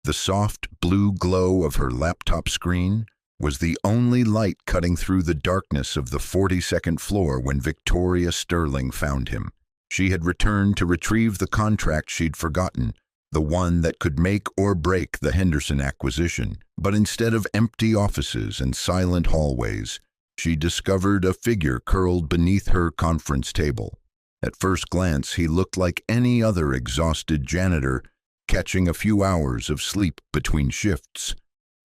The soft blue glow of her laptop screen was the only light cutting through the darkness of the 42nd floor when Victoria Sterling found him. She had returned to retrieve the contract she'd forgotten, the one that could make or break the Henderson acquisition. But instead of empty offices and silent hallways, she discovered a figure curled beneath her conference table. At first glance, he looked like any other exhausted janitor catching a few hours of sleep between shifts.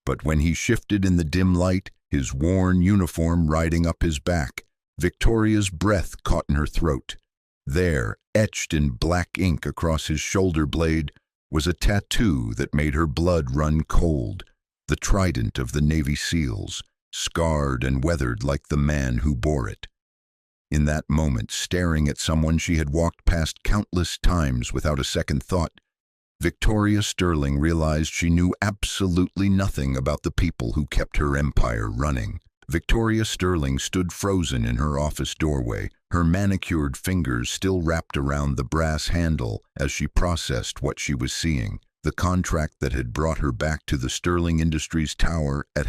But when he shifted in the dim light, his worn uniform riding up his back, Victoria's breath caught in her throat. There, etched in black ink across his shoulder blade, was a tattoo that made her blood run cold, the Trident of the Navy SEALs, scarred and weathered like the man who bore it. In that moment, staring at someone she had walked past countless times without a second thought, Victoria Sterling realized she knew absolutely nothing about the people who kept her empire running. Victoria Sterling stood frozen in her office doorway, her manicured fingers still wrapped around the brass handle as she processed what she was seeing. The contract that had brought her back to the Sterling Industries tower at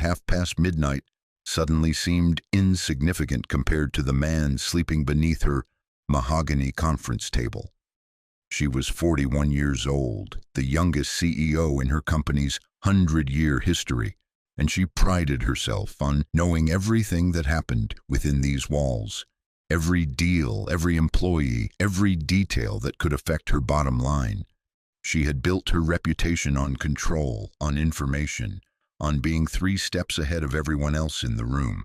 midnight suddenly seemed insignificant compared to the man sleeping beneath her mahogany conference table. She was 41 years old, the youngest CEO in her company's 100-year history, and she prided herself on knowing everything that happened within these walls. Every deal, every employee, every detail that could affect her bottom line. She had built her reputation on control, on information, on being 3 steps ahead of everyone else in the room.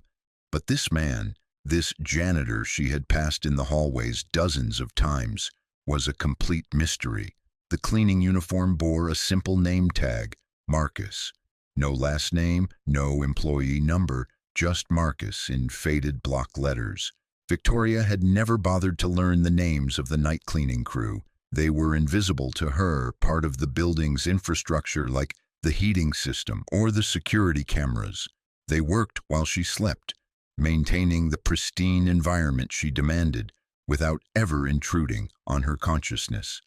But this man, this janitor she had passed in the hallways dozens of times, was a complete mystery. The cleaning uniform bore a simple name tag, Marcus. No last name, no employee number, just Marcus in faded block letters. Victoria had never bothered to learn the names of the night cleaning crew. They were invisible to her, part of the building's infrastructure like the heating system or the security cameras. They worked while she slept, maintaining the pristine environment she demanded without ever intruding on her consciousness.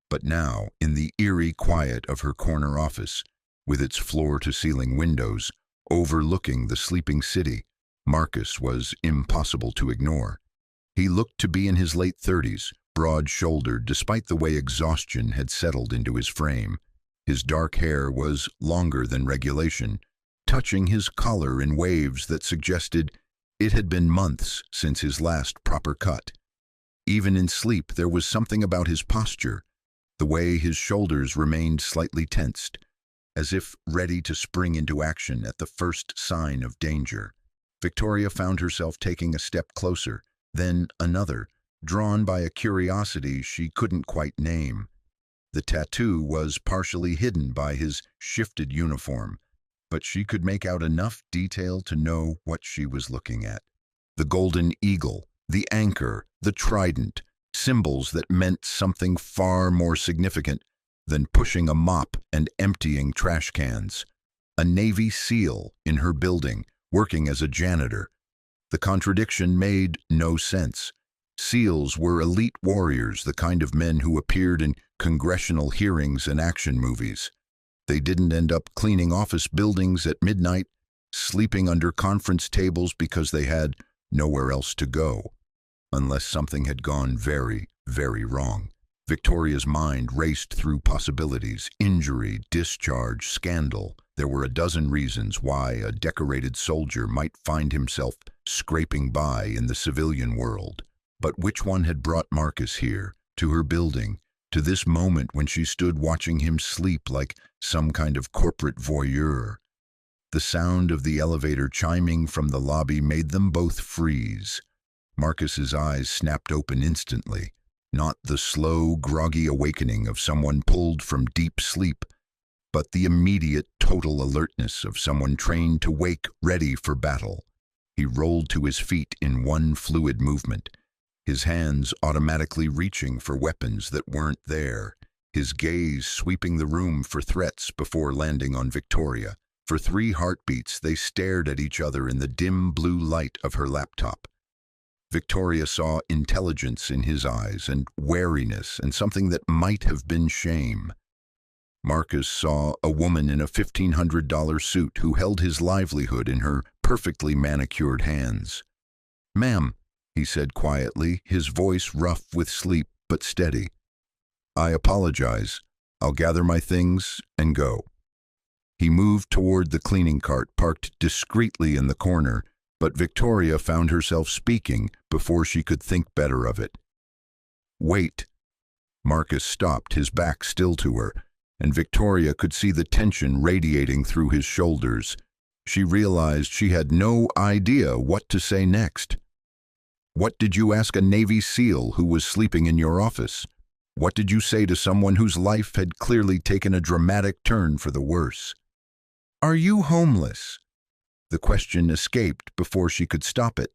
But now, in the eerie quiet of her corner office, with its floor-to-ceiling windows overlooking the sleeping city, Marcus was impossible to ignore. He looked to be in his late 30s, broad-shouldered despite the way exhaustion had settled into his frame. His dark hair was longer than regulation, touching his collar in waves that suggested it had been months since his last proper cut. Even in sleep, there was something about his posture, the way his shoulders remained slightly tensed, as if ready to spring into action at the first sign of danger. Victoria found herself taking a step closer, then another, drawn by a curiosity she couldn't quite name. The tattoo was partially hidden by his shifted uniform, but she could make out enough detail to know what she was looking at. The golden eagle, the anchor, the trident, symbols that meant something far more significant than pushing a mop and emptying trash cans. A Navy SEAL in her building, working as a janitor. The contradiction made no sense. SEALs were elite warriors, the kind of men who appeared in congressional hearings and action movies. They didn't end up cleaning office buildings at midnight, sleeping under conference tables because they had nowhere else to go. Unless something had gone very, very wrong. Victoria's mind raced through possibilities: injury, discharge, scandal. There were a dozen reasons why a decorated soldier might find himself scraping by in the civilian world. But which one had brought Marcus here, to her building, to this moment when she stood watching him sleep like some kind of corporate voyeur? The sound of the elevator chiming from the lobby made them both freeze. Marcus's eyes snapped open instantly, not the slow, groggy awakening of someone pulled from deep sleep, but the immediate, total alertness of someone trained to wake ready for battle. He rolled to his feet in one fluid movement, his hands automatically reaching for weapons that weren't there, his gaze sweeping the room for threats before landing on Victoria. For 3 heartbeats, they stared at each other in the dim blue light of her laptop. Victoria saw intelligence in his eyes and wariness and something that might have been shame. Marcus saw a woman in a $1,500 suit who held his livelihood in her perfectly manicured hands. "Ma'am," he said quietly, his voice rough with sleep but steady. "I apologize. I'll gather my things and go." He moved toward the cleaning cart parked discreetly in the corner, but Victoria found herself speaking before she could think better of it. "Wait." Marcus stopped, his back still to her, and Victoria could see the tension radiating through his shoulders. She realized she had no idea what to say next. "What did you ask a Navy SEAL who was sleeping in your office? What did you say to someone whose life had clearly taken a dramatic turn for the worse? Are you homeless?" The question escaped before she could stop it,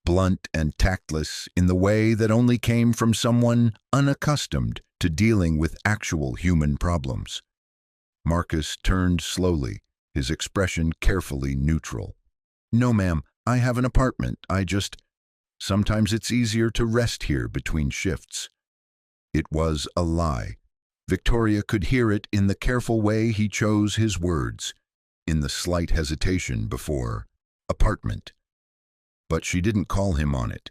blunt and tactless in the way that only came from someone unaccustomed to dealing with actual human problems. Marcus turned slowly, his expression carefully neutral. "No, ma'am, I have an apartment. Sometimes it's easier to rest here between shifts." It was a lie. Victoria could hear it in the careful way he chose his words, in the slight hesitation before apartment. But she didn't call him on it.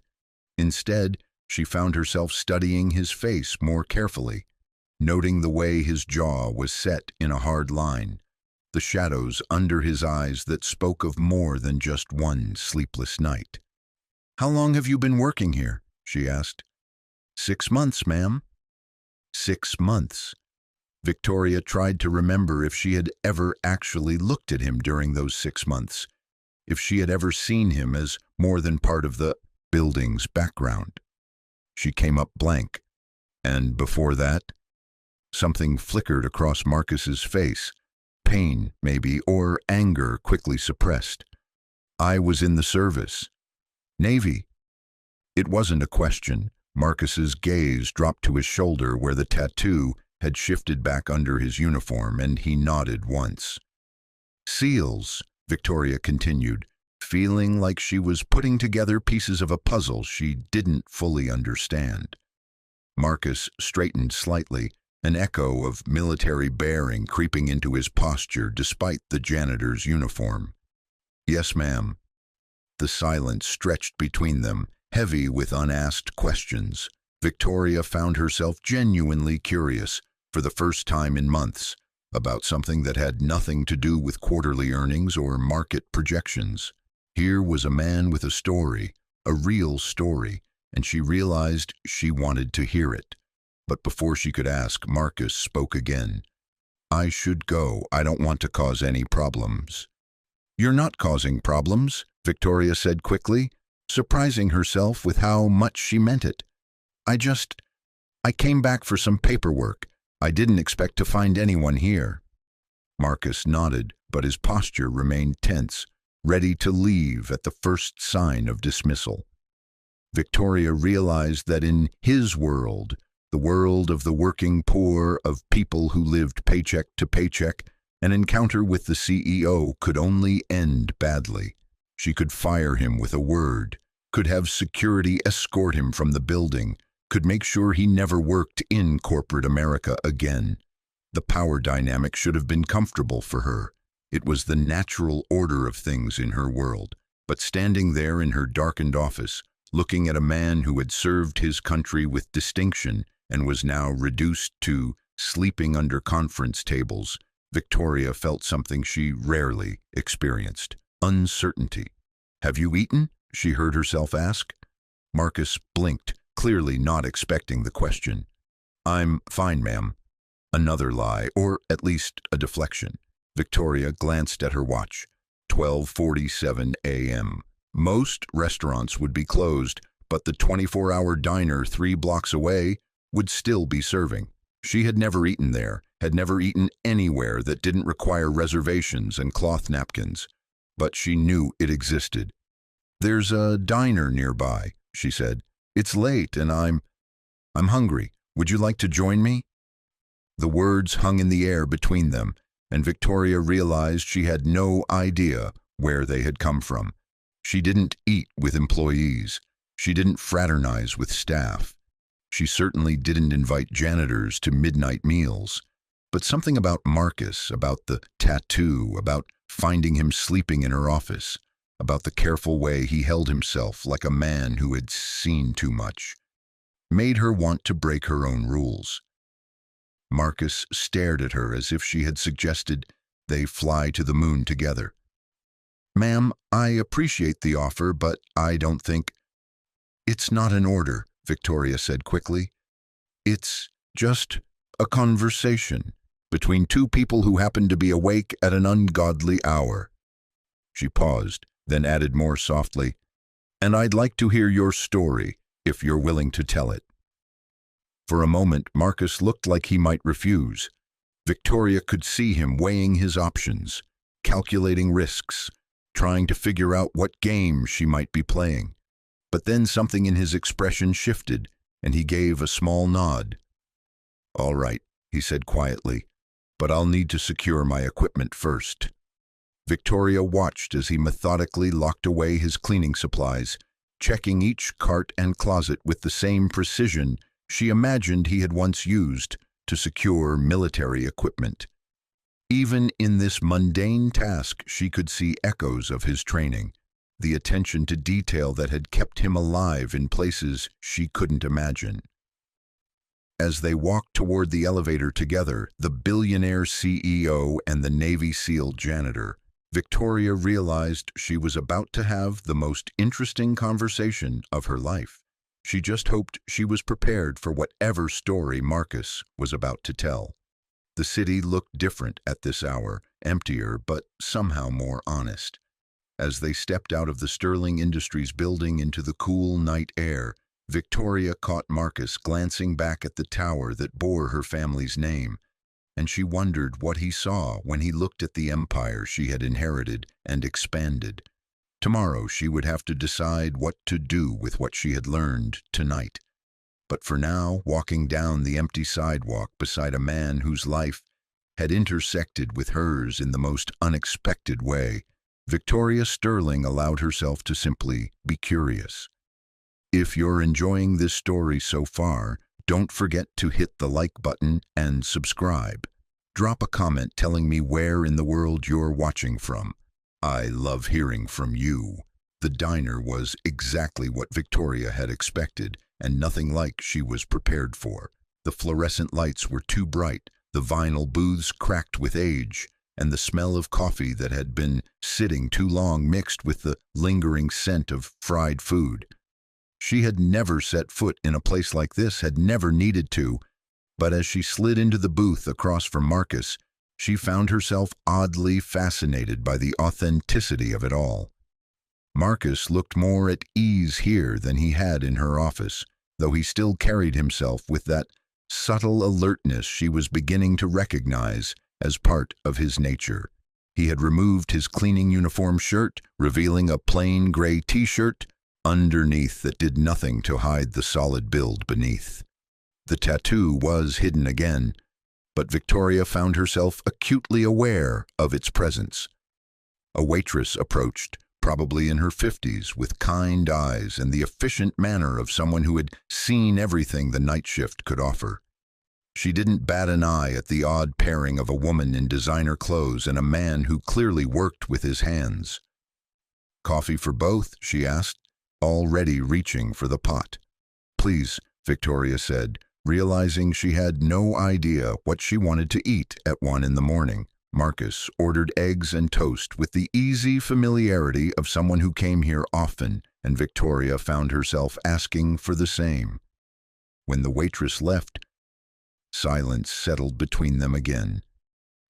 Instead, she found herself studying his face more carefully, noting the way his jaw was set in a hard line, the shadows under his eyes that spoke of more than just one sleepless night. "How long have you been working here?" she asked. "6 months, ma'am." 6 months. Victoria tried to remember if she had ever actually looked at him during those 6 months, if she had ever seen him as more than part of the building's background. She came up blank, and before that, something flickered across Marcus's face, pain, maybe, or anger quickly suppressed. "I was in the service. Navy." It wasn't a question. Marcus's gaze dropped to his shoulder where the tattoo had shifted back under his uniform, and he nodded once. "SEALs," Victoria continued, feeling like she was putting together pieces of a puzzle she didn't fully understand. Marcus straightened slightly, an echo of military bearing creeping into his posture despite the janitor's uniform. "Yes, ma'am." The silence stretched between them, heavy with unasked questions. Victoria found herself genuinely curious, for the first time in months, about something that had nothing to do with quarterly earnings or market projections. Here was a man with a story, a real story, and she realized she wanted to hear it. But before she could ask, Marcus spoke again. "I should go. I don't want to cause any problems." "You're not causing problems," Victoria said quickly, surprising herself with how much she meant it. I came back for some paperwork. I didn't expect to find anyone here." Marcus nodded, but his posture remained tense, ready to leave at the first sign of dismissal. Victoria realized that in his world, the world of the working poor, of people who lived paycheck to paycheck, an encounter with the CEO could only end badly. She could fire him with a word, could have security escort him from the building, could make sure he never worked in corporate America again. The power dynamic should have been comfortable for her. It was the natural order of things in her world. But standing there in her darkened office, looking at a man who had served his country with distinction and was now reduced to sleeping under conference tables, Victoria felt something she rarely experienced: uncertainty. "Have you eaten?" she heard herself ask. Marcus blinked, clearly not expecting the question. "I'm fine, ma'am." Another lie, or at least a deflection. Victoria glanced at her watch. 12:47 a.m. Most restaurants would be closed, but the 24-hour diner 3 blocks away would still be serving. She had never eaten there, had never eaten anywhere that didn't require reservations and cloth napkins. But she knew it existed. "There's a diner nearby," she said. "It's late and I'm hungry. Would you like to join me?" The words hung in the air between them, and Victoria realized she had no idea where they had come from. She didn't eat with employees. She didn't fraternize with staff. She certainly didn't invite janitors to midnight meals. But something about Marcus, about the tattoo, about finding him sleeping in her office, about the careful way he held himself like a man who had seen too much, made her want to break her own rules. Marcus stared at her as if she had suggested they fly to the moon together. "Ma'am, I appreciate the offer, but I don't think—" "It's not an order," Victoria said quickly. "It's just a conversation between two people who happen to be awake at an ungodly hour." She paused, then added more softly, "And I'd like to hear your story, if you're willing to tell it." For a moment, Marcus looked like he might refuse. Victoria could see him weighing his options, calculating risks, trying to figure out what game she might be playing. But then something in his expression shifted, and he gave a small nod. "All right," he said quietly, "but I'll need to secure my equipment first." Victoria watched as he methodically locked away his cleaning supplies, checking each cart and closet with the same precision she imagined he had once used to secure military equipment. Even in this mundane task, she could see echoes of his training, the attention to detail that had kept him alive in places she couldn't imagine. As they walked toward the elevator together, the billionaire CEO and the Navy SEAL janitor, Victoria realized she was about to have the most interesting conversation of her life. She just hoped she was prepared for whatever story Marcus was about to tell. The city looked different at this hour, emptier but somehow more honest. As they stepped out of the Sterling Industries building into the cool night air, Victoria caught Marcus glancing back at the tower that bore her family's name, and she wondered what he saw when he looked at the empire she had inherited and expanded. Tomorrow she would have to decide what to do with what she had learned tonight. But for now, walking down the empty sidewalk beside a man whose life had intersected with hers in the most unexpected way, Victoria Sterling allowed herself to simply be curious. If you're enjoying this story so far, don't forget to hit the like button and subscribe. Drop a comment telling me where in the world you're watching from. I love hearing from you. The diner was exactly what Victoria had expected, and nothing like she was prepared for. The fluorescent lights were too bright, the vinyl booths cracked with age, and the smell of coffee that had been sitting too long mixed with the lingering scent of fried food. She had never set foot in a place like this, had never needed to, but as she slid into the booth across from Marcus, she found herself oddly fascinated by the authenticity of it all. Marcus looked more at ease here than he had in her office, though he still carried himself with that subtle alertness she was beginning to recognize as part of his nature. He had removed his cleaning uniform shirt, revealing a plain gray t-shirt underneath that did nothing to hide the solid build beneath. The tattoo was hidden again, but Victoria found herself acutely aware of its presence. A waitress approached, probably in her 50s, with kind eyes and the efficient manner of someone who had seen everything the night shift could offer. She didn't bat an eye at the odd pairing of a woman in designer clothes and a man who clearly worked with his hands. "Coffee for both?" she asked, already reaching for the pot. "Please," Victoria said, realizing she had no idea what she wanted to eat at 1 in the morning. Marcus ordered eggs and toast with the easy familiarity of someone who came here often, and Victoria found herself asking for the same. When the waitress left, silence settled between them again.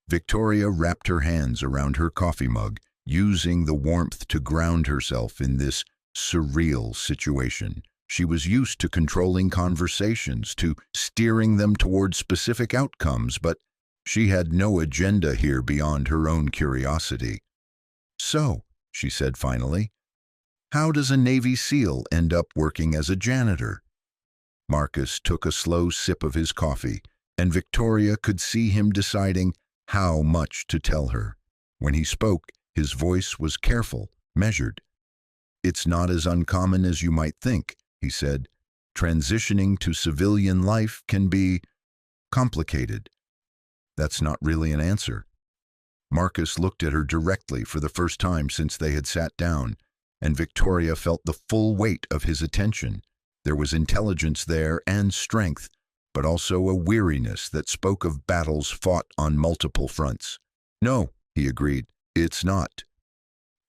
Victoria wrapped her hands around her coffee mug, using the warmth to ground herself in this surreal situation. She was used to controlling conversations, to steering them toward specific outcomes, but she had no agenda here beyond her own curiosity. "So," she said finally, "how does a Navy SEAL end up working as a janitor?" Marcus took a slow sip of his coffee, and Victoria could see him deciding how much to tell her. When he spoke, his voice was careful, measured. "It's not as uncommon as you might think," he said. "Transitioning to civilian life can be complicated. That's not really an answer. Marcus looked at her directly for the first time since they had sat down, and Victoria felt the full weight of his attention. There was intelligence there and strength, but also a weariness that spoke of battles fought on multiple fronts. "No," he agreed, "it's not."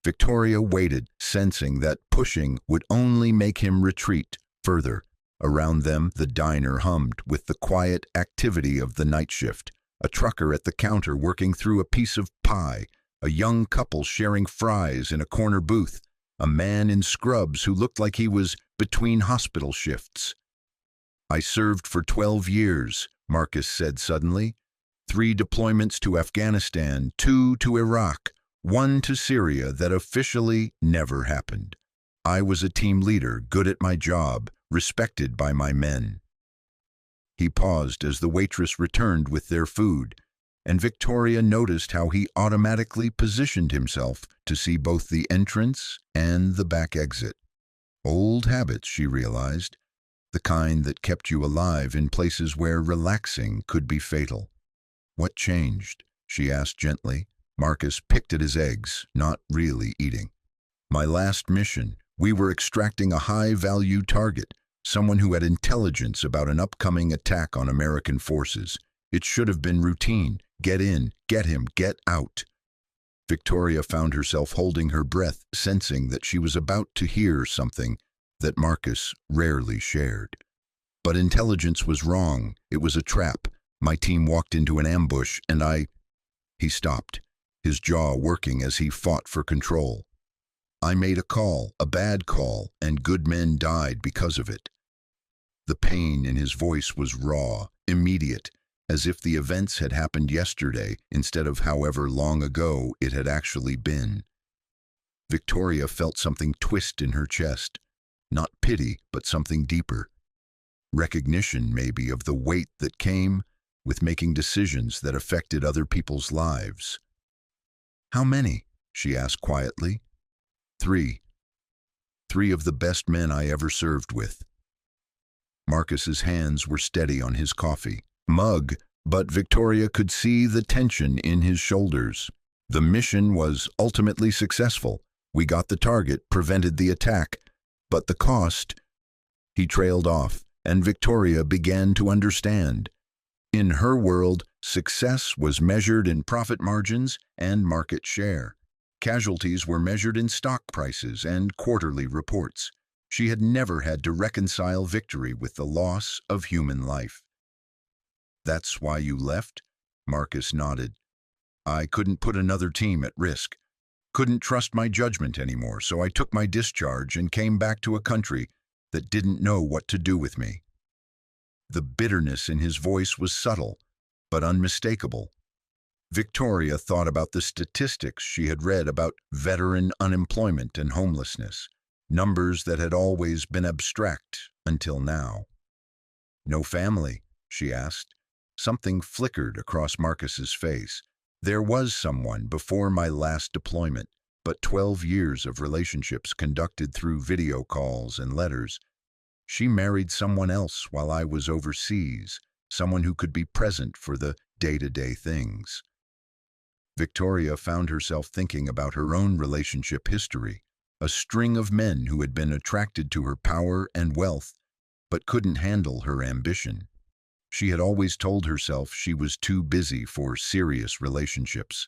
Victoria waited, sensing that pushing would only make him retreat further. Around them, the diner hummed with the quiet activity of the night shift. A trucker at the counter working through a piece of pie, a young couple sharing fries in a corner booth, a man in scrubs who looked like he was between hospital shifts. "I served for 12 years, Marcus said suddenly. 3 deployments to Afghanistan, 2 to Iraq, 1 to Syria that officially never happened. I was a team leader, good at my job, respected by my men." He paused as the waitress returned with their food, and Victoria noticed how he automatically positioned himself to see both the entrance and the back exit. Old habits, she realized, the kind that kept you alive in places where relaxing could be fatal. "What changed?" she asked gently. Marcus picked at his eggs, not really eating. "My last mission, we were extracting a high-value target, someone who had intelligence about an upcoming attack on American forces. It should have been routine. Get in, get him, get out." Victoria found herself holding her breath, sensing that she was about to hear something that Marcus rarely shared. "But intelligence was wrong. It was a trap. My team walked into an ambush, and He stopped, his jaw working as he fought for control. "I made a call, a bad call, and good men died because of it." The pain in his voice was raw, immediate, as if the events had happened yesterday instead of however long ago it had actually been. Victoria felt something twist in her chest. Not pity, but something deeper. Recognition, maybe, of the weight that came with making decisions that affected other people's lives. "How many?" she asked quietly. 3. 3 of the best men I ever served with." Marcus's hands were steady on his coffee mug, but Victoria could see the tension in his shoulders. "The mission was ultimately successful. We got the target, prevented the attack, but the cost—" He trailed off, and Victoria began to understand. In her world, success was measured in profit margins and market share. Casualties were measured in stock prices and quarterly reports. She had never had to reconcile victory with the loss of human life. "That's why you left?" Marcus nodded. "I couldn't put another team at risk. Couldn't trust my judgment anymore, so I took my discharge and came back to a country that didn't know what to do with me." The bitterness in his voice was subtle, but unmistakable. Victoria thought about the statistics she had read about veteran unemployment and homelessness, numbers that had always been abstract until now. "No family?" she asked. Something flickered across Marcus's face. "There was someone before my last deployment, but 12 years of relationships conducted through video calls and letters. She married someone else while I was overseas, someone who could be present for the day-to-day things." Victoria found herself thinking about her own relationship history, a string of men who had been attracted to her power and wealth, but couldn't handle her ambition. She had always told herself she was too busy for serious relationships,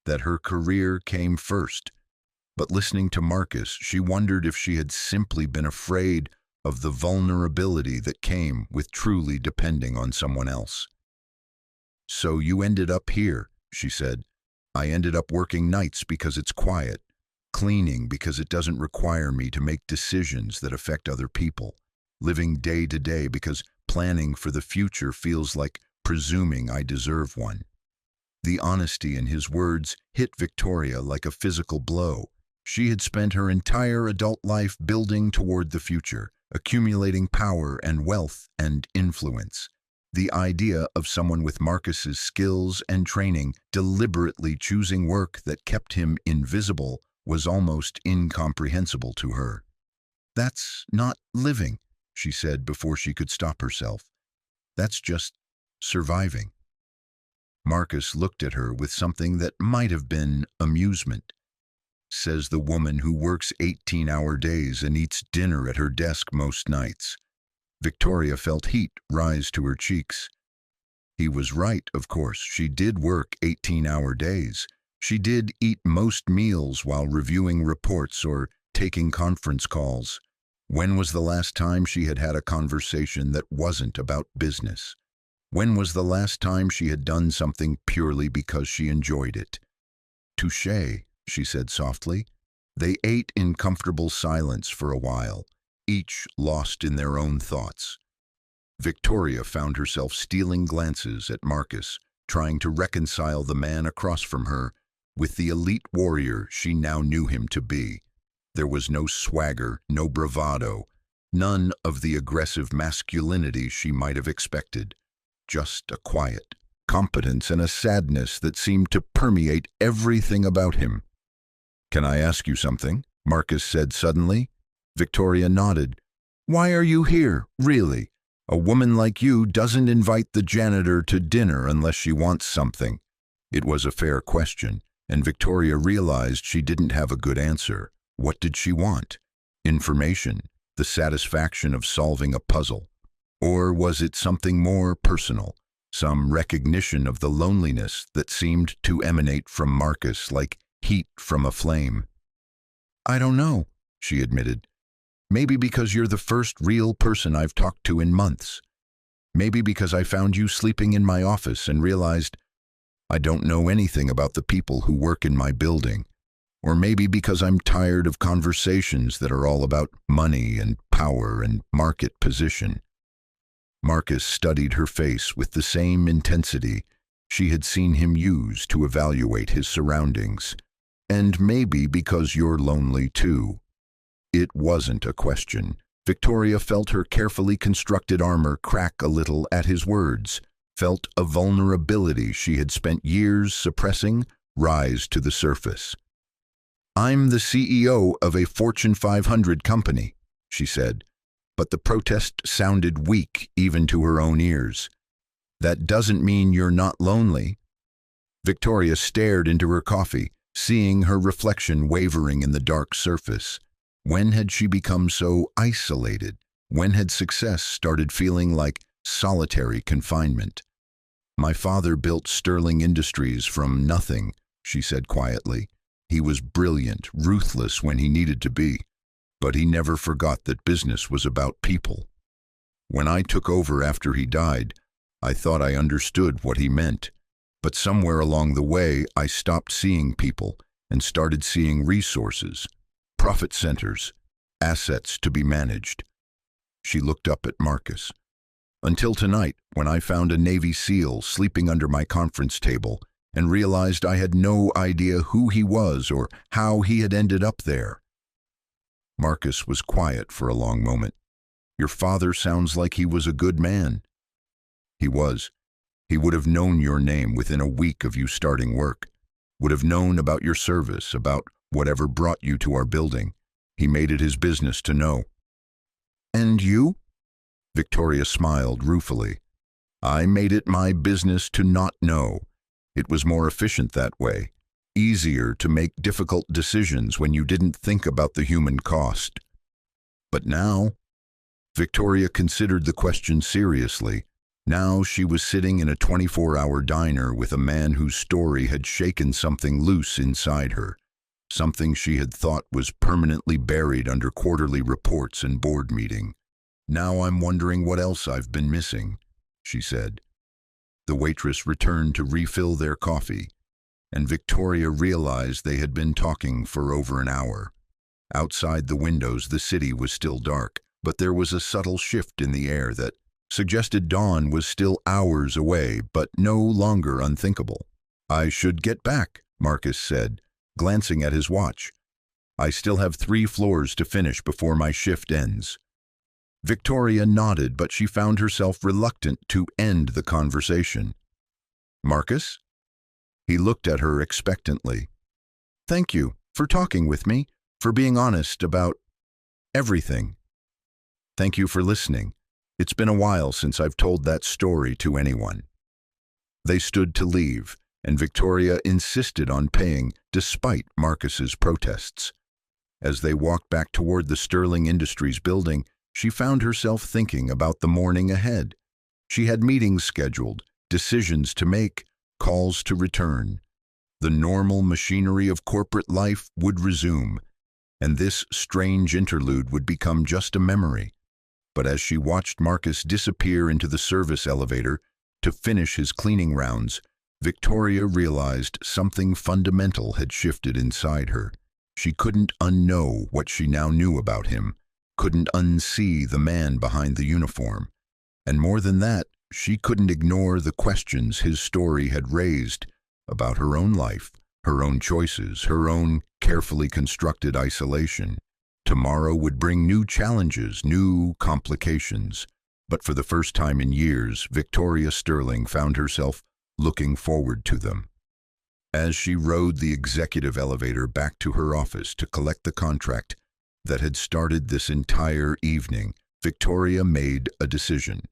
that her career came first. But listening to Marcus, she wondered if she had simply been afraid of the vulnerability that came with truly depending on someone else. "So you ended up here," she said. "I ended up working nights because it's quiet, cleaning because it doesn't require me to make decisions that affect other people, living day to day because planning for the future feels like presuming I deserve one." The honesty in his words hit Victoria like a physical blow. She had spent her entire adult life building toward the future, accumulating power and wealth and influence. The idea of someone with Marcus's skills and training deliberately choosing work that kept him invisible was almost incomprehensible to her. "That's not living," she said before she could stop herself. "That's just surviving." Marcus looked at her with something that might have been amusement. Says the woman who works 18-hour days and eats dinner at her desk most nights. Victoria felt heat rise to her cheeks. He was right, of course. She did work 18-hour days. She did eat most meals while reviewing reports or taking conference calls. When was the last time she had had a conversation that wasn't about business? When was the last time she had done something purely because she enjoyed it? Touché, she said softly. They ate in comfortable silence for a while, each lost in their own thoughts. Victoria found herself stealing glances at Marcus, trying to reconcile the man across from her with the elite warrior she now knew him to be. There was no swagger, no bravado, none of the aggressive masculinity she might have expected. Just a quiet competence and a sadness that seemed to permeate everything about him. "Can I ask you something?" Marcus said suddenly. Victoria nodded. "Why are you here, really? A woman like you doesn't invite the janitor to dinner unless she wants something." It was a fair question, and Victoria realized she didn't have a good answer. What did she want? Information, the satisfaction of solving a puzzle. Or was it something more personal, some recognition of the loneliness that seemed to emanate from Marcus like heat from a flame? "I don't know," she admitted. "Maybe because you're the first real person I've talked to in months. Maybe because I found you sleeping in my office and realized I don't know anything about the people who work in my building. Or maybe because I'm tired of conversations that are all about money and power and market position." Marcus studied her face with the same intensity she had seen him use to evaluate his surroundings. "And maybe because you're lonely too." It wasn't a question. Victoria felt her carefully constructed armor crack a little at his words, felt a vulnerability she had spent years suppressing rise to the surface. "I'm the CEO of a Fortune 500 company," she said, but the protest sounded weak even to her own ears. "That doesn't mean you're not lonely." Victoria stared into her coffee, seeing her reflection wavering in the dark surface. When had she become so isolated? When had success started feeling like solitary confinement? "My father built Sterling Industries from nothing," she said quietly. "He was brilliant, ruthless when he needed to be. But he never forgot that business was about people. When I took over after he died, I thought I understood what he meant. But somewhere along the way, I stopped seeing people and started seeing resources, profit centers, assets to be managed." She looked up at Marcus. "Until tonight, when I found a Navy SEAL sleeping under my conference table and realized I had no idea who he was or how he had ended up there." Marcus was quiet for a long moment. "Your father sounds like he was a good man." "He was. He would have known your name within a week of you starting work, would have known about your service, about whatever brought you to our building. He made it his business to know." "And you?" Victoria smiled ruefully. "I made it my business to not know. It was more efficient that way. Easier to make difficult decisions when you didn't think about the human cost. But now," Victoria considered the question seriously. Now she was sitting in a 24-hour diner with a man whose story had shaken something loose inside her, something she had thought was permanently buried under quarterly reports and board meeting. "Now I'm wondering what else I've been missing," she said. The waitress returned to refill their coffee, and Victoria realized they had been talking for over an hour. Outside the windows, the city was still dark, but there was a subtle shift in the air that suggested dawn was still hours away, but no longer unthinkable. "I should get back," Marcus said, glancing at his watch. "I still have 3 floors to finish before my shift ends." Victoria nodded, but she found herself reluctant to end the conversation. "Marcus?" He looked at her expectantly. "Thank you for talking with me, for being honest about everything. Thank you for listening. It's been a while since I've told that story to anyone." They stood to leave, and Victoria insisted on paying despite Marcus's protests. As they walked back toward the Sterling Industries building, she found herself thinking about the morning ahead. She had meetings scheduled, decisions to make, calls to return. The normal machinery of corporate life would resume, and this strange interlude would become just a memory. But as she watched Marcus disappear into the service elevator to finish his cleaning rounds, Victoria realized something fundamental had shifted inside her. She couldn't unknow what she now knew about him, couldn't unsee the man behind the uniform. And more than that, she couldn't ignore the questions his story had raised about her own life, her own choices, her own carefully constructed isolation. Tomorrow would bring new challenges, new complications. But for the first time in years, Victoria Sterling found herself looking forward to them. As she rode the executive elevator back to her office to collect the contract that had started this entire evening, Victoria made a decision.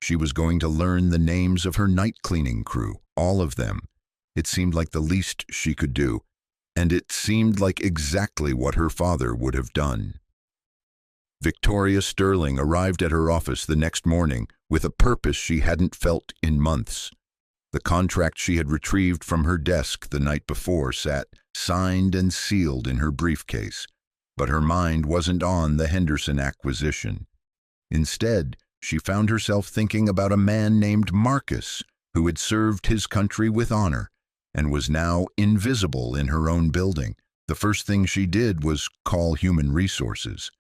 She was going to learn the names of her night cleaning crew, all of them. It seemed like the least she could do, and it seemed like exactly what her father would have done. Victoria Sterling arrived at her office the next morning with a purpose she hadn't felt in months. The contract she had retrieved from her desk the night before sat signed and sealed in her briefcase, but her mind wasn't on the Henderson acquisition. Instead, she found herself thinking about a man named Marcus, who had served his country with honor and was now invisible in her own building. The first thing she did was call Human Resources.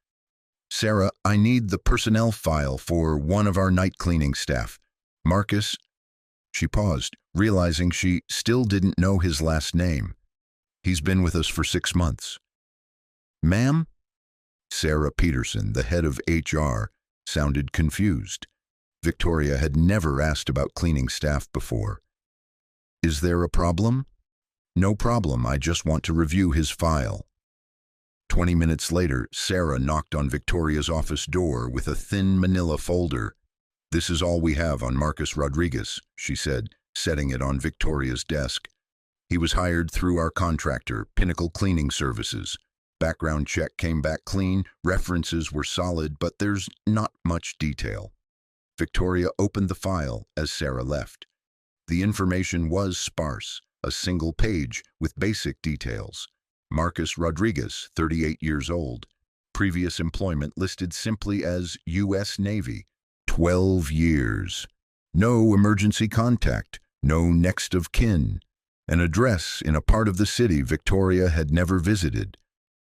"Sarah, I need the personnel file for one of our night cleaning staff. Marcus." She paused, realizing she still didn't know his last name. "He's been with us for 6 months. "Ma'am?" Sarah Peterson, the head of HR, sounded confused. Victoria had never asked about cleaning staff before. "Is there a problem?" "No problem, I just want to review his file." 20 minutes later, Sarah knocked on Victoria's office door with a thin manila folder. "This is all we have on Marcus Rodriguez," she said, setting it on Victoria's desk. "He was hired through our contractor, Pinnacle Cleaning Services. Background check came back clean, references were solid, but there's not much detail." Victoria opened the file as Sarah left. The information was sparse, a single page with basic details. Marcus Rodriguez, 38 years old. Previous employment listed simply as U.S. Navy. 12 years. No emergency contact, no next of kin. An address in a part of the city Victoria had never visited.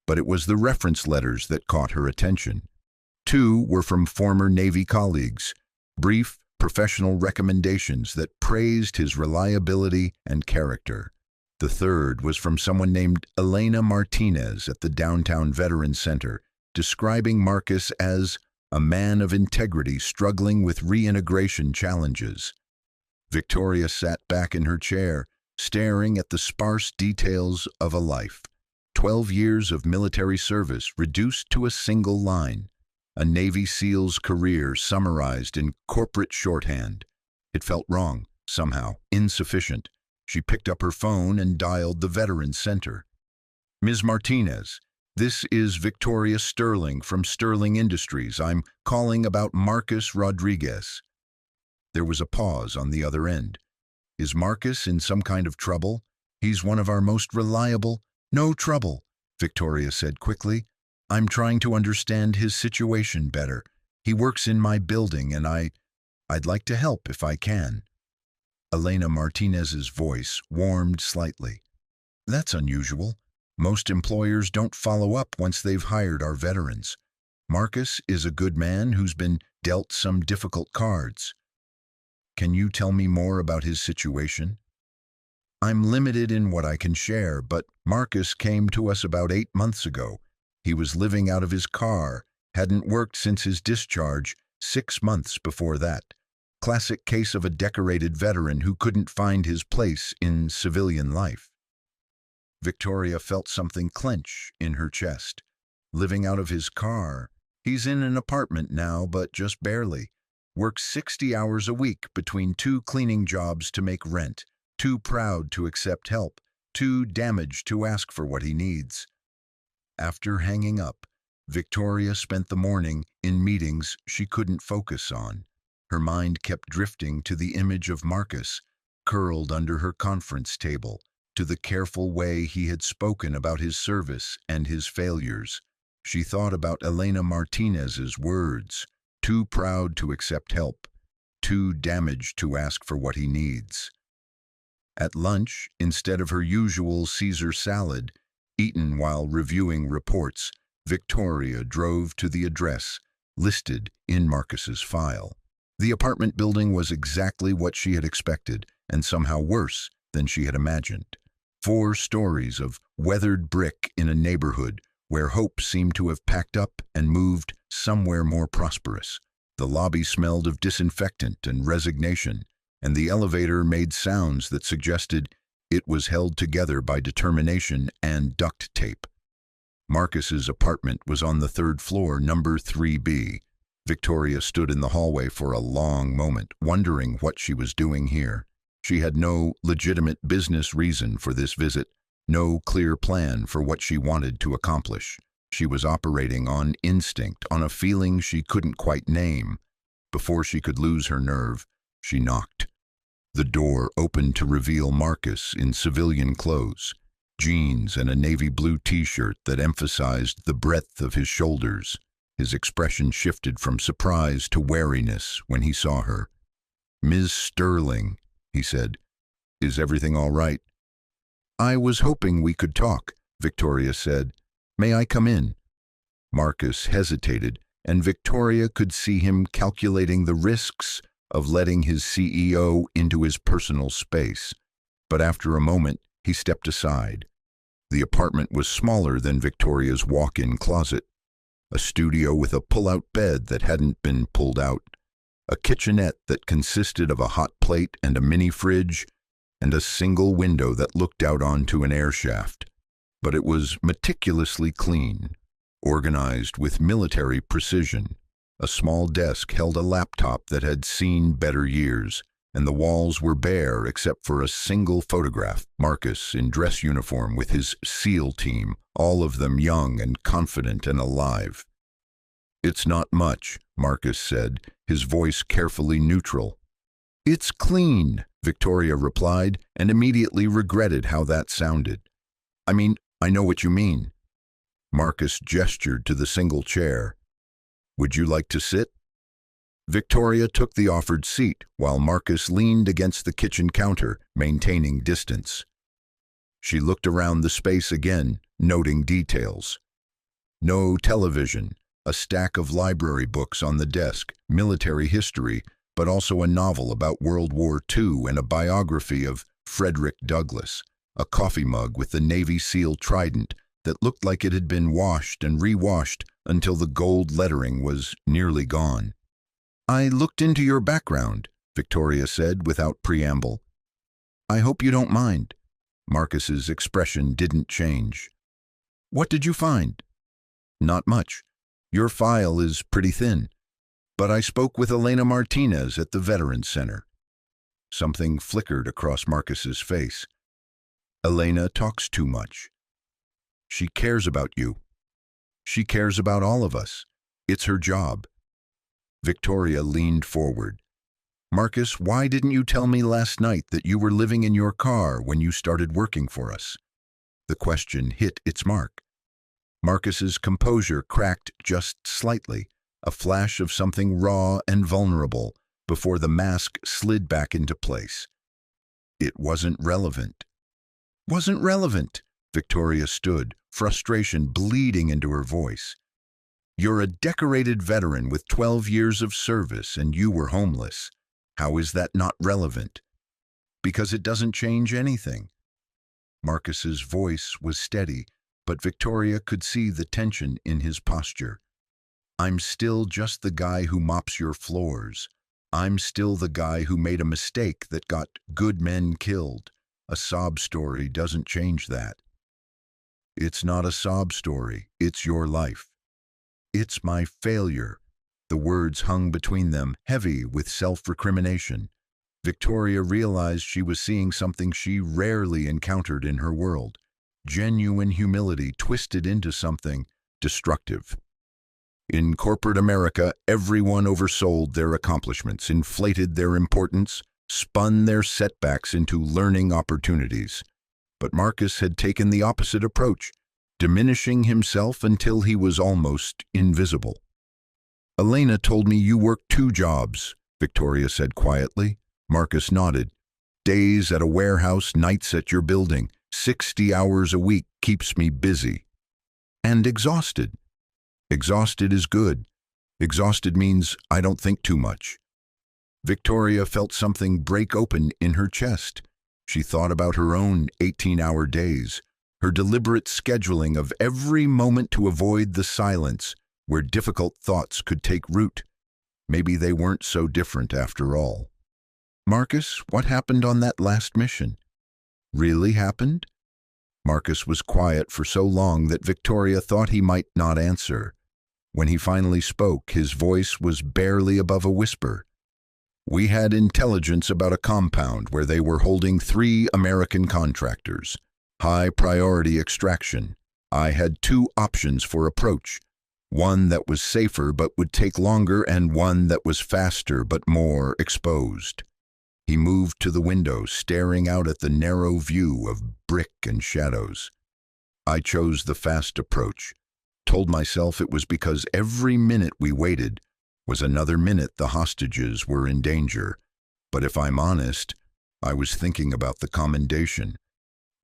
But it was the reference letters that caught her attention. 2 were from former Navy colleagues, brief, professional recommendations that praised his reliability and character. The 3rd was from someone named Elena Martinez at the Downtown Veterans Center, describing Marcus as a man of integrity struggling with reintegration challenges. Victoria sat back in her chair, staring at the sparse details of a life. 12 years of military service reduced to a single line. A Navy SEAL's career summarized in corporate shorthand. It felt wrong, somehow, insufficient. She picked up her phone and dialed the Veterans Center. "Ms. Martinez, this is Victoria Sterling from Sterling Industries. I'm calling about Marcus Rodriguez." There was a pause on the other end. "Is Marcus in some kind of trouble? He's one of our most reliable—" "No trouble," Victoria said quickly. "I'm trying to understand his situation better. He works in my building and I'd like to help if I can." Elena Martinez's voice warmed slightly. "That's unusual. Most employers don't follow up once they've hired our veterans. Marcus is a good man who's been dealt some difficult cards. Can you tell me more about his situation?" "I'm limited in what I can share, but Marcus came to us about 8 months ago. He was living out of his car, hadn't worked since his discharge, 6 months before that. Classic case of a decorated veteran who couldn't find his place in civilian life." Victoria felt something clench in her chest. Living out of his car. He's in an apartment now, but just barely. works 60 hours a week between 2 cleaning jobs to make rent, too proud to accept help, too damaged to ask for what he needs. After hanging up, Victoria spent the morning in meetings she couldn't focus on. Her mind kept drifting to the image of Marcus, curled under her conference table, to the careful way he had spoken about his service and his failures. She thought about Elena Martinez's words, too proud to accept help, too damaged to ask for what he needs. At lunch, instead of her usual Caesar salad, eaten while reviewing reports, Victoria drove to the address listed in Marcus's file. The apartment building was exactly what she had expected, and somehow worse than she had imagined. 4 stories of weathered brick in a neighborhood where hope seemed to have packed up and moved somewhere more prosperous. The lobby smelled of disinfectant and resignation, and the elevator made sounds that suggested it was held together by determination and duct tape. Marcus's apartment was on the 3rd floor, number 3B. Victoria stood in the hallway for a long moment, wondering what she was doing here. She had no legitimate business reason for this visit, no clear plan for what she wanted to accomplish. She was operating on instinct, on a feeling she couldn't quite name. Before she could lose her nerve, she knocked. The door opened to reveal Marcus in civilian clothes, jeans and a navy blue t-shirt that emphasized the breadth of his shoulders. His expression shifted from surprise to wariness when he saw her. "Ms. Sterling," he said, "is everything all right?" "I was hoping we could talk," Victoria said. "May I come in?" Marcus hesitated, and Victoria could see him calculating the risks of letting his CEO into his personal space. But after a moment, he stepped aside. The apartment was smaller than Victoria's walk-in closet. A studio with a pull-out bed that hadn't been pulled out, a kitchenette that consisted of a hot plate and a mini fridge, and a single window that looked out onto an air shaft. But it was meticulously clean, organized with military precision. A small desk held a laptop that had seen better years, and the walls were bare except for a single photograph. Marcus in dress uniform with his SEAL team, all of them young and confident and alive. "It's not much," Marcus said, his voice carefully neutral. "It's clean," Victoria replied, and immediately regretted how that sounded. "I mean, I know what you mean." Marcus gestured to the single chair. "Would you like to sit?" Victoria took the offered seat while Marcus leaned against the kitchen counter, maintaining distance. She looked around the space again, noting details. No television, a stack of library books on the desk, military history, but also a novel about World War II and a biography of Frederick Douglass, a coffee mug with the Navy SEAL Trident that looked like it had been washed and rewashed until the gold lettering was nearly gone. "I looked into your background," Victoria said without preamble. "I hope you don't mind." Marcus's expression didn't change. "What did you find?" "Not much. Your file is pretty thin. But I spoke with Elena Martinez at the Veterans Center." Something flickered across Marcus's face. "Elena talks too much. She cares about you. She cares about all of us. It's her job." Victoria leaned forward. "Marcus, why didn't you tell me last night that you were living in your car when you started working for us?" The question hit its mark. Marcus's composure cracked just slightly, a flash of something raw and vulnerable before the mask slid back into place. "It wasn't relevant." "Wasn't relevant." Victoria stood, frustration bleeding into her voice. "You're a decorated veteran with 12 years of service and you were homeless. How is that not relevant?" "Because it doesn't change anything." Marcus's voice was steady, but Victoria could see the tension in his posture. "I'm still just the guy who mops your floors. I'm still the guy who made a mistake that got good men killed. A sob story doesn't change that." "It's not a sob story. It's your life." "It's my failure." The words hung between them, heavy with self-recrimination. Victoria realized she was seeing something she rarely encountered in her world: genuine humility twisted into something destructive. In corporate America, everyone oversold their accomplishments, inflated their importance, spun their setbacks into learning opportunities. But Marcus had taken the opposite approach, diminishing himself until he was almost invisible. "Elena told me you work 2 jobs," Victoria said quietly. Marcus nodded. "Days at a warehouse, nights at your building. 60 hours a week keeps me busy. And exhausted. Exhausted is good. Exhausted means I don't think too much." Victoria felt something break open in her chest. She thought about her own 18-hour days, her deliberate scheduling of every moment to avoid the silence where difficult thoughts could take root. Maybe they weren't so different after all. "Marcus, what happened on that last mission?" "Really happened?" Marcus was quiet for so long that Victoria thought he might not answer. When he finally spoke, his voice was barely above a whisper. "We had intelligence about a compound where they were holding 3 American contractors. High-priority extraction. I had 2 options for approach. One that was safer but would take longer, and one that was faster but more exposed." He moved to the window, staring out at the narrow view of brick and shadows. "I chose the fast approach. Told myself it was because every minute we waited was another minute the hostages were in danger. But if I'm honest, I was thinking about the commendation,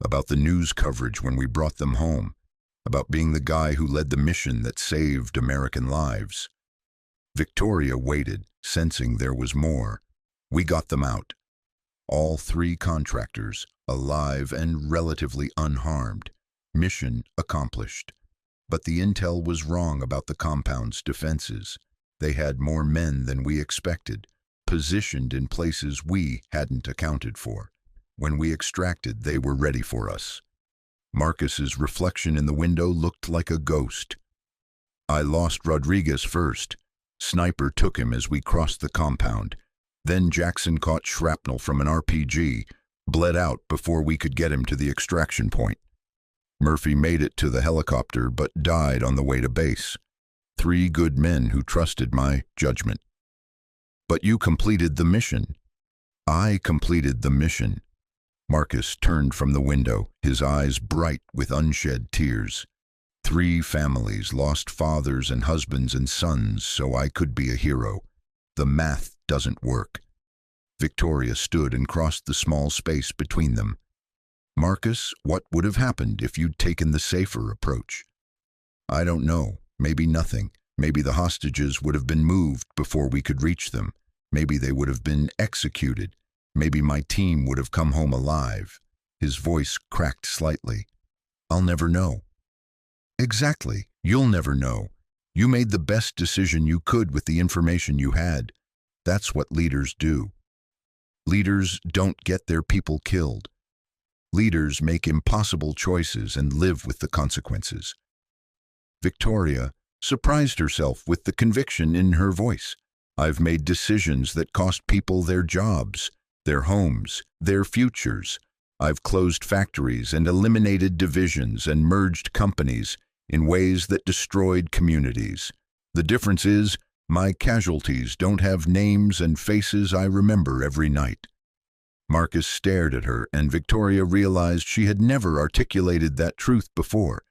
about the news coverage when we brought them home, about being the guy who led the mission that saved American lives." Victoria waited, sensing there was more. "We got them out. All 3 contractors, alive and relatively unharmed. Mission accomplished. But the intel was wrong about the compound's defenses. They had more men than we expected, positioned in places we hadn't accounted for. When we extracted, they were ready for us." Marcus's reflection in the window looked like a ghost. "I lost Rodriguez first. Sniper took him as we crossed the compound. Then Jackson caught shrapnel from an RPG, bled out before we could get him to the extraction point. Murphy made it to the helicopter but died on the way to base. 3 good men who trusted my judgment." "But you completed the mission." "I completed the mission." Marcus turned from the window, his eyes bright with unshed tears. 3 families lost fathers and husbands and sons so I could be a hero. The math doesn't work. Victoria stood and crossed the small space between them. "Marcus, what would have happened if you'd taken the safer approach?" "I don't know. Maybe nothing. Maybe the hostages would have been moved before we could reach them. Maybe they would have been executed. Maybe my team would have come home alive." His voice cracked slightly. "I'll never know." "Exactly. You'll never know. You made the best decision you could with the information you had. That's what leaders do. Leaders don't get their people killed. Leaders make impossible choices and live with the consequences." Victoria surprised herself with the conviction in her voice. "I've made decisions that cost people their jobs, their homes, their futures. I've closed factories and eliminated divisions and merged companies in ways that destroyed communities. The difference is, my casualties don't have names and faces I remember every night." Marcus stared at her, and Victoria realized she had never articulated that truth before,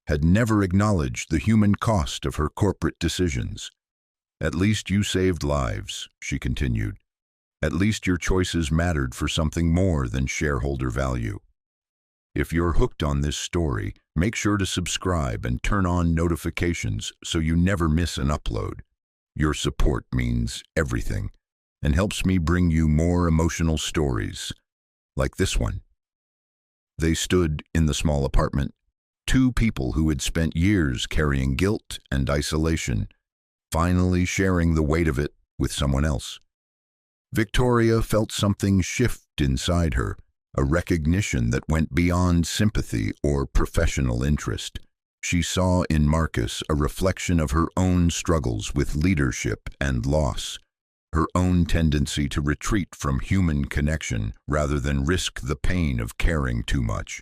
had never acknowledged the human cost of her corporate decisions. "At least you saved lives," she continued. "At least your choices mattered for something more than shareholder value." If you're hooked on this story, make sure to subscribe and turn on notifications so you never miss an upload. Your support means everything and helps me bring you more emotional stories like this one. They stood in the small apartment, 2 people who had spent years carrying guilt and isolation, finally sharing the weight of it with someone else. Victoria felt something shift inside her, a recognition that went beyond sympathy or professional interest. She saw in Marcus a reflection of her own struggles with leadership and loss, her own tendency to retreat from human connection rather than risk the pain of caring too much.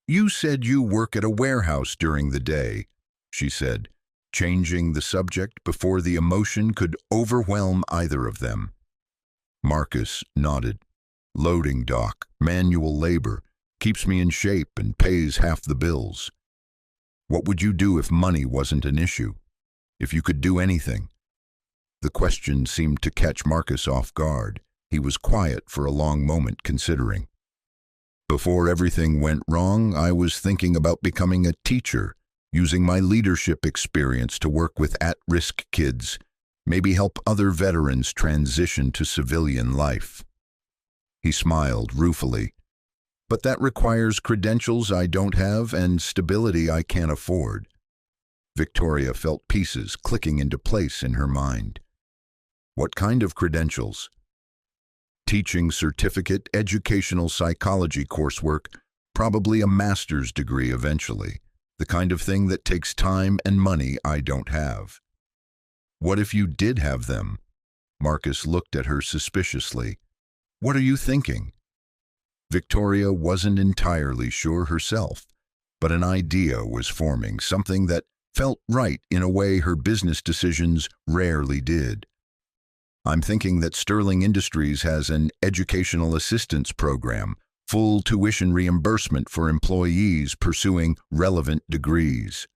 "You said you work at a warehouse during the day," she said, changing the subject before the emotion could overwhelm either of them. Marcus nodded. "Loading dock, manual labor, keeps me in shape and pays half the bills." "What would you do if money wasn't an issue? If you could do anything?" The question seemed to catch Marcus off guard. He was quiet for a long moment, considering. "Before everything went wrong, I was thinking about becoming a teacher, using my leadership experience to work with at-risk kids, maybe help other veterans transition to civilian life." He smiled ruefully. "But that requires credentials I don't have and stability I can't afford." Victoria felt pieces clicking into place in her mind. "What kind of credentials?" "Teaching certificate, educational psychology coursework, probably a master's degree eventually. The kind of thing that takes time and money I don't have." "What if you did have them?" Marcus looked at her suspiciously. "What are you thinking?" Victoria wasn't entirely sure herself, but an idea was forming, something that felt right in a way her business decisions rarely did. "I'm thinking that Sterling Industries has an educational assistance program, full tuition reimbursement for employees pursuing relevant degrees."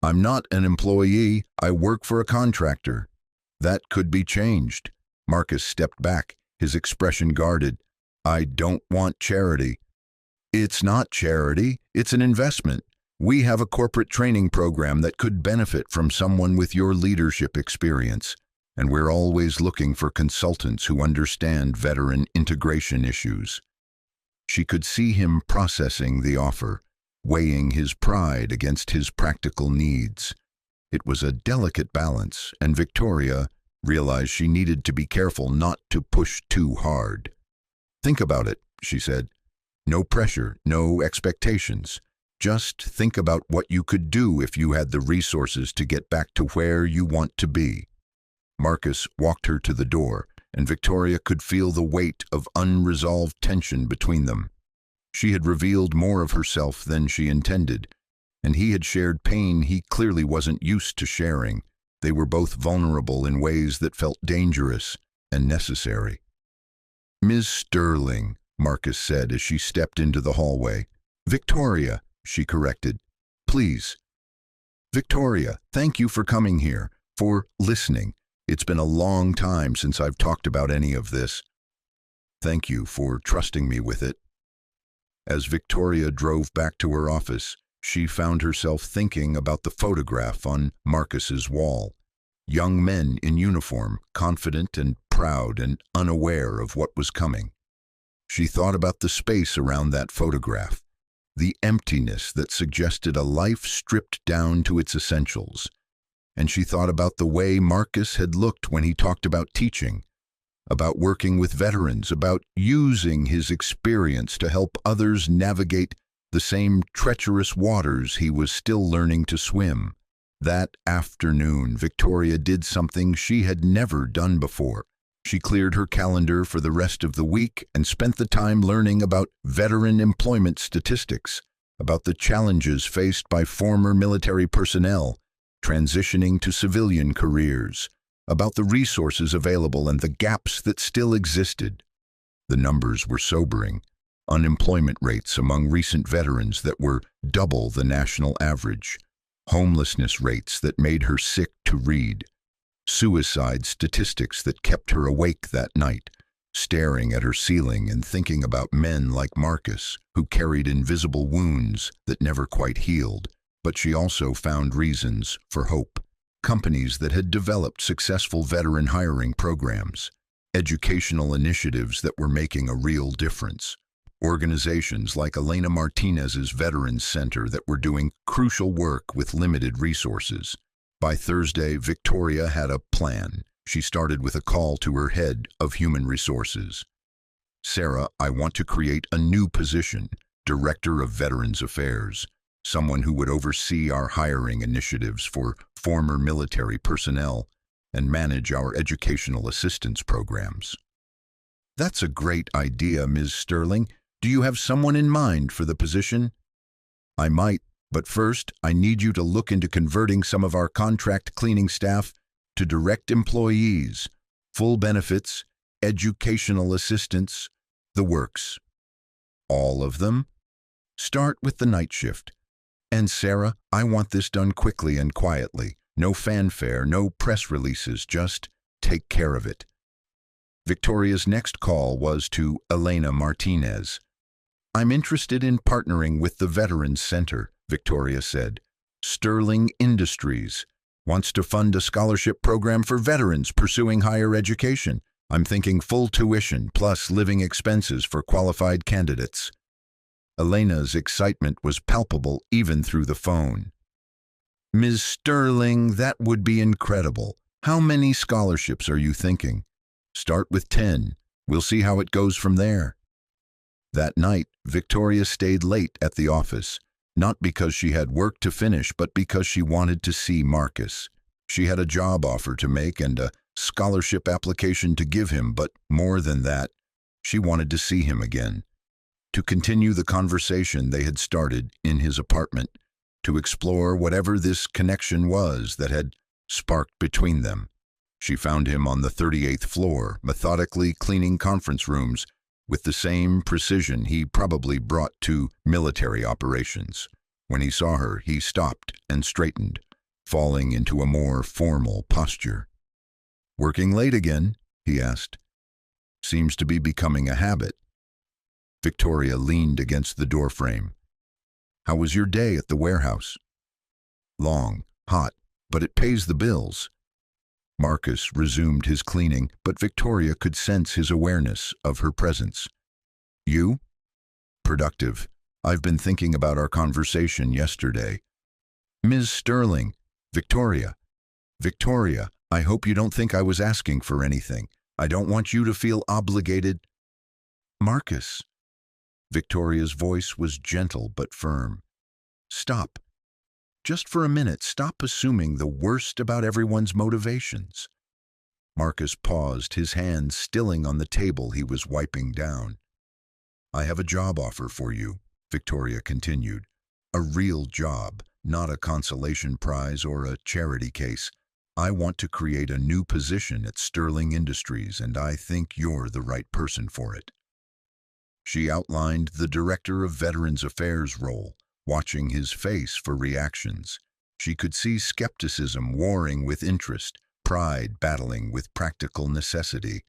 "I'm not an employee, I work for a contractor." "That could be changed." Marcus stepped back, his expression guarded. "I don't want charity." "It's not charity, it's an investment. We have a corporate training program that could benefit from someone with your leadership experience, and we're always looking for consultants who understand veteran integration issues." She could see him processing the offer, weighing his pride against his practical needs. It was a delicate balance, and Victoria realized she needed to be careful not to push too hard. "Think about it," she said. "No pressure, no expectations. Just think about what you could do if you had the resources to get back to where you want to be." Marcus walked her to the door, and Victoria could feel the weight of unresolved tension between them. She had revealed more of herself than she intended, and he had shared pain he clearly wasn't used to sharing. They were both vulnerable in ways that felt dangerous and necessary. "Ms. Sterling," Marcus said as she stepped into the hallway. "Victoria," she corrected. "Please." "Victoria, thank you for coming here, for listening. It's been a long time since I've talked about any of this." "Thank you for trusting me with it." As Victoria drove back to her office, she found herself thinking about the photograph on Marcus's wall. Young men in uniform, confident and proud and unaware of what was coming. She thought about the space around that photograph, the emptiness that suggested a life stripped down to its essentials. And she thought about the way Marcus had looked when he talked about teaching, about working with veterans, about using his experience to help others navigate the same treacherous waters he was still learning to swim. That afternoon, Victoria did something she had never done before. She cleared her calendar for the rest of the week and spent the time learning about veteran employment statistics, about the challenges faced by former military personnel transitioning to civilian careers, about the resources available and the gaps that still existed. The numbers were sobering. Unemployment rates among recent veterans that were double the national average. Homelessness rates that made her sick to read. Suicide statistics that kept her awake that night, staring at her ceiling and thinking about men like Marcus, who carried invisible wounds that never quite healed. But she also found reasons for hope. Companies that had developed successful veteran hiring programs, educational initiatives that were making a real difference, organizations like Elena Martinez's Veterans Center that were doing crucial work with limited resources. By Thursday, Victoria had a plan. She started with a call to her head of human resources. "Sarah, I want to create a new position, Director of Veterans Affairs. someone who would oversee our hiring initiatives for former military personnel and manage our educational assistance programs. That's a great idea, Ms. Sterling. Do you have someone in mind for the position? I might, but first I need you to look into converting some of our contract cleaning staff to direct employees, full benefits, educational assistance, the works. All of them? Start with the night shift. And Sarah, I want this done quickly and quietly. No fanfare, no press releases, just take care of it. Victoria's next call was to Elena Martinez. I'm interested in partnering with the Veterans Center, Victoria said. Sterling Industries wants to fund a scholarship program for veterans pursuing higher education. I'm thinking full tuition plus living expenses for qualified candidates. Elena's excitement was palpable even through the phone. Ms. Sterling, that would be incredible. How many scholarships are you thinking? Start with 10. We'll see how it goes from there. That night, Victoria stayed late at the office, not because she had work to finish, but because she wanted to see Marcus. She had a job offer to make and a scholarship application to give him, but more than that, she wanted to see him again. To continue the conversation they had started in his apartment, to explore whatever this connection was that had sparked between them. She found him on the 38th floor, methodically cleaning conference rooms with the same precision he probably brought to military operations. When he saw her, he stopped and straightened, falling into a more formal posture. Working late again? He asked. Seems to be becoming a habit. Victoria leaned against the doorframe. How was your day at the warehouse? Long, hot, but it pays the bills. Marcus resumed his cleaning, but Victoria could sense his awareness of her presence. You? Productive. I've been thinking about our conversation yesterday. Ms. Sterling, Victoria. Victoria, I hope you don't think I was asking for anything. I don't want you to feel obligated. Marcus. Victoria's voice was gentle but firm. Stop. Just for a minute, stop assuming the worst about everyone's motivations. Marcus paused, his hand stilling on the table he was wiping down. I have a job offer for you, Victoria continued. A real job, not a consolation prize or a charity case. I want to create a new position at Sterling Industries, and I think you're the right person for it. She outlined the Director of Veterans Affairs role, watching his face for reactions. She could see skepticism warring with interest, pride battling with practical necessity.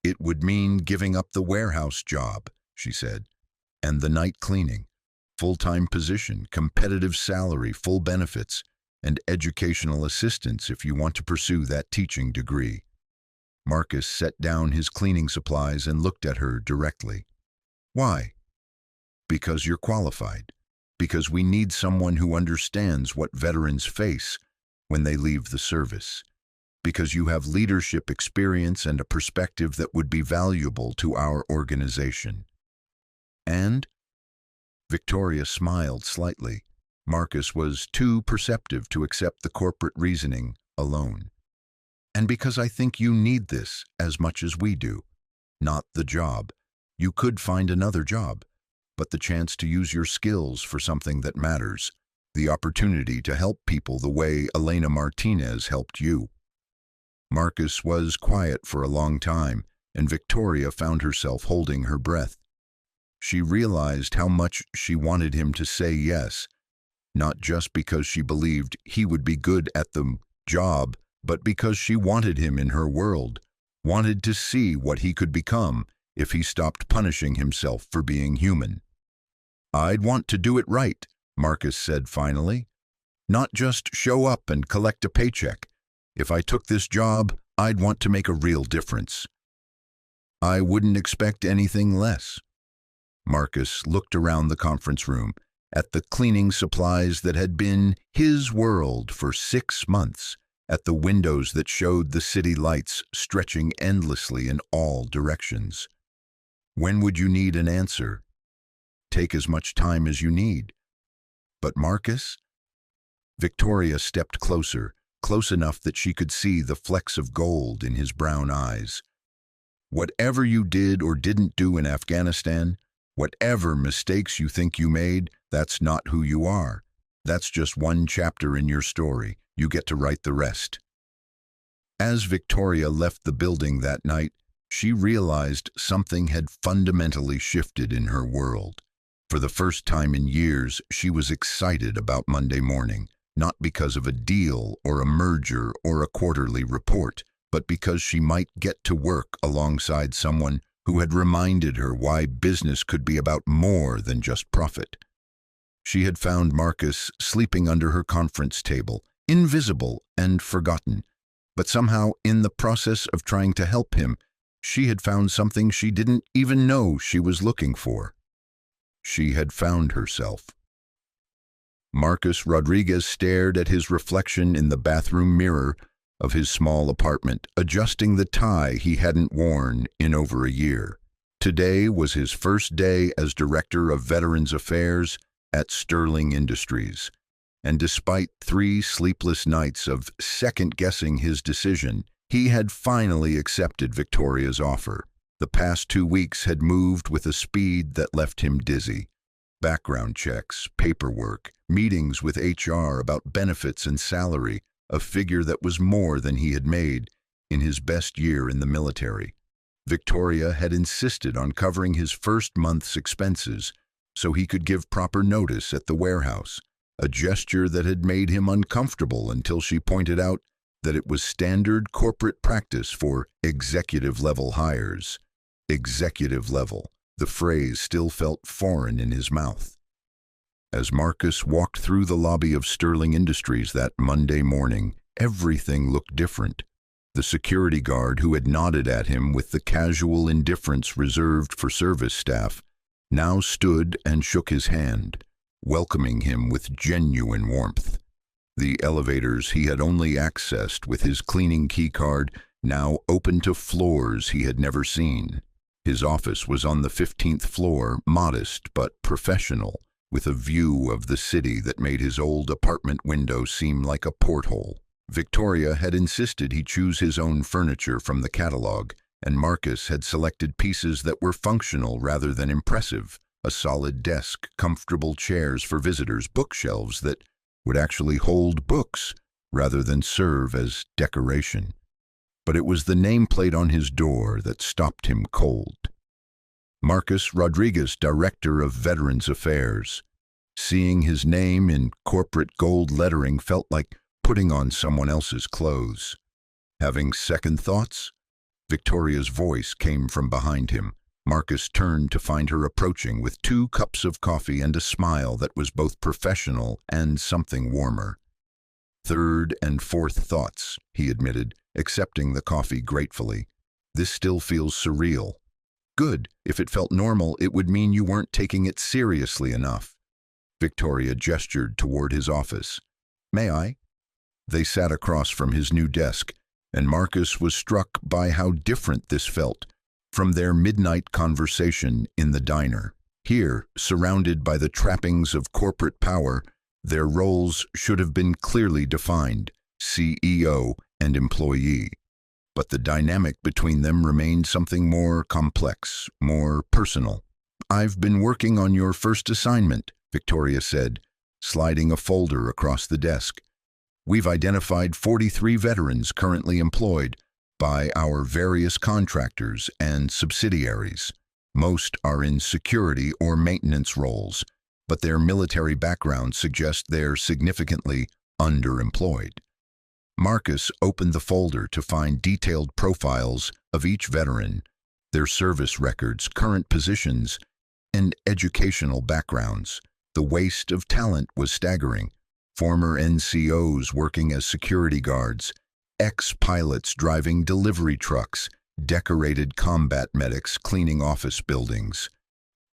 It would mean giving up the warehouse job, she said, and the night cleaning, full-time position, competitive salary, full benefits, and educational assistance if you want to pursue that teaching degree. Marcus set down his cleaning supplies and looked at her directly. Why? Because you're qualified. Because we need someone who understands what veterans face when they leave the service. Because you have leadership experience and a perspective that would be valuable to our organization. And? Victoria smiled slightly. Marcus was too perceptive to accept the corporate reasoning alone. And because I think you need this as much as we do. Not the job. You could find another job, but the chance to use your skills for something that matters, the opportunity to help people the way Elena Martinez helped you. Marcus was quiet for a long time, and Victoria found herself holding her breath. She realized how much she wanted him to say yes, not just because she believed he would be good at the job, but because she wanted him in her world, wanted to see what he could become if he stopped punishing himself for being human. I'd want to do it right, Marcus said finally. Not just show up and collect a paycheck. If I took this job, I'd want to make a real difference. I wouldn't expect anything less. Marcus looked around the conference room, at the cleaning supplies that had been his world for 6 months, at the windows that showed the city lights stretching endlessly in all directions. When would you need an answer? Take as much time as you need. But Marcus? Victoria stepped closer, close enough that she could see the flecks of gold in his brown eyes. Whatever you did or didn't do in Afghanistan, whatever mistakes you think you made, that's not who you are. That's just one chapter in your story. You get to write the rest. As Victoria left the building that night, she realized something had fundamentally shifted in her world. For the first time in years, she was excited about Monday morning, not because of a deal or a merger or a quarterly report, but because she might get to work alongside someone who had reminded her why business could be about more than just profit. She had found Marcus sleeping under her conference table, invisible and forgotten, but somehow in the process of trying to help him, she had found something she didn't even know she was looking for. She had found herself. Marcus Rodriguez stared at his reflection in the bathroom mirror of his small apartment, adjusting the tie he hadn't worn in over a year. Today was his first day as Director of Veterans Affairs at Sterling Industries, and despite 3 sleepless nights of second-guessing his decision, he had finally accepted Victoria's offer. The past 2 weeks had moved with a speed that left him dizzy. Background checks, paperwork, meetings with HR about benefits and salary, a figure that was more than he had made in his best year in the military. Victoria had insisted on covering his first month's expenses so he could give proper notice at the warehouse, a gesture that had made him uncomfortable until she pointed out that it was standard corporate practice for executive-level hires. Executive level. The phrase still felt foreign in his mouth. As Marcus walked through the lobby of Sterling Industries that Monday morning, everything looked different. The security guard who had nodded at him with the casual indifference reserved for service staff now stood and shook his hand, welcoming him with genuine warmth. The elevators he had only accessed with his cleaning keycard now opened to floors he had never seen. His office was on the 15th floor, modest but professional, with a view of the city that made his old apartment window seem like a porthole. Victoria had insisted he choose his own furniture from the catalog, and Marcus had selected pieces that were functional rather than impressive: a solid desk, comfortable chairs for visitors, bookshelves that would actually hold books rather than serve as decoration. But it was the nameplate on his door that stopped him cold. Marcus Rodriguez, Director of Veterans Affairs. Seeing his name in corporate gold lettering felt like putting on someone else's clothes. Having second thoughts? Victoria's voice came from behind him. Marcus turned to find her approaching with 2 cups of coffee and a smile that was both professional and something warmer. Third and fourth thoughts, he admitted, accepting the coffee gratefully. This still feels surreal. Good. If it felt normal, it would mean you weren't taking it seriously enough. Victoria gestured toward his office. May I? They sat across from his new desk, and Marcus was struck by how different this felt from their midnight conversation in the diner. Here, surrounded by the trappings of corporate power, their roles should have been clearly defined: CEO and employee. But the dynamic between them remained something more complex, more personal. I've been working on your first assignment, Victoria said, sliding a folder across the desk. We've identified 43 veterans currently employed by our various contractors and subsidiaries. Most are in security or maintenance roles, but their military background suggests they're significantly underemployed. Marcus opened the folder to find detailed profiles of each veteran, their service records, current positions, and educational backgrounds. The waste of talent was staggering. Former NCOs working as security guards, ex-pilots driving delivery trucks, decorated combat medics cleaning office buildings.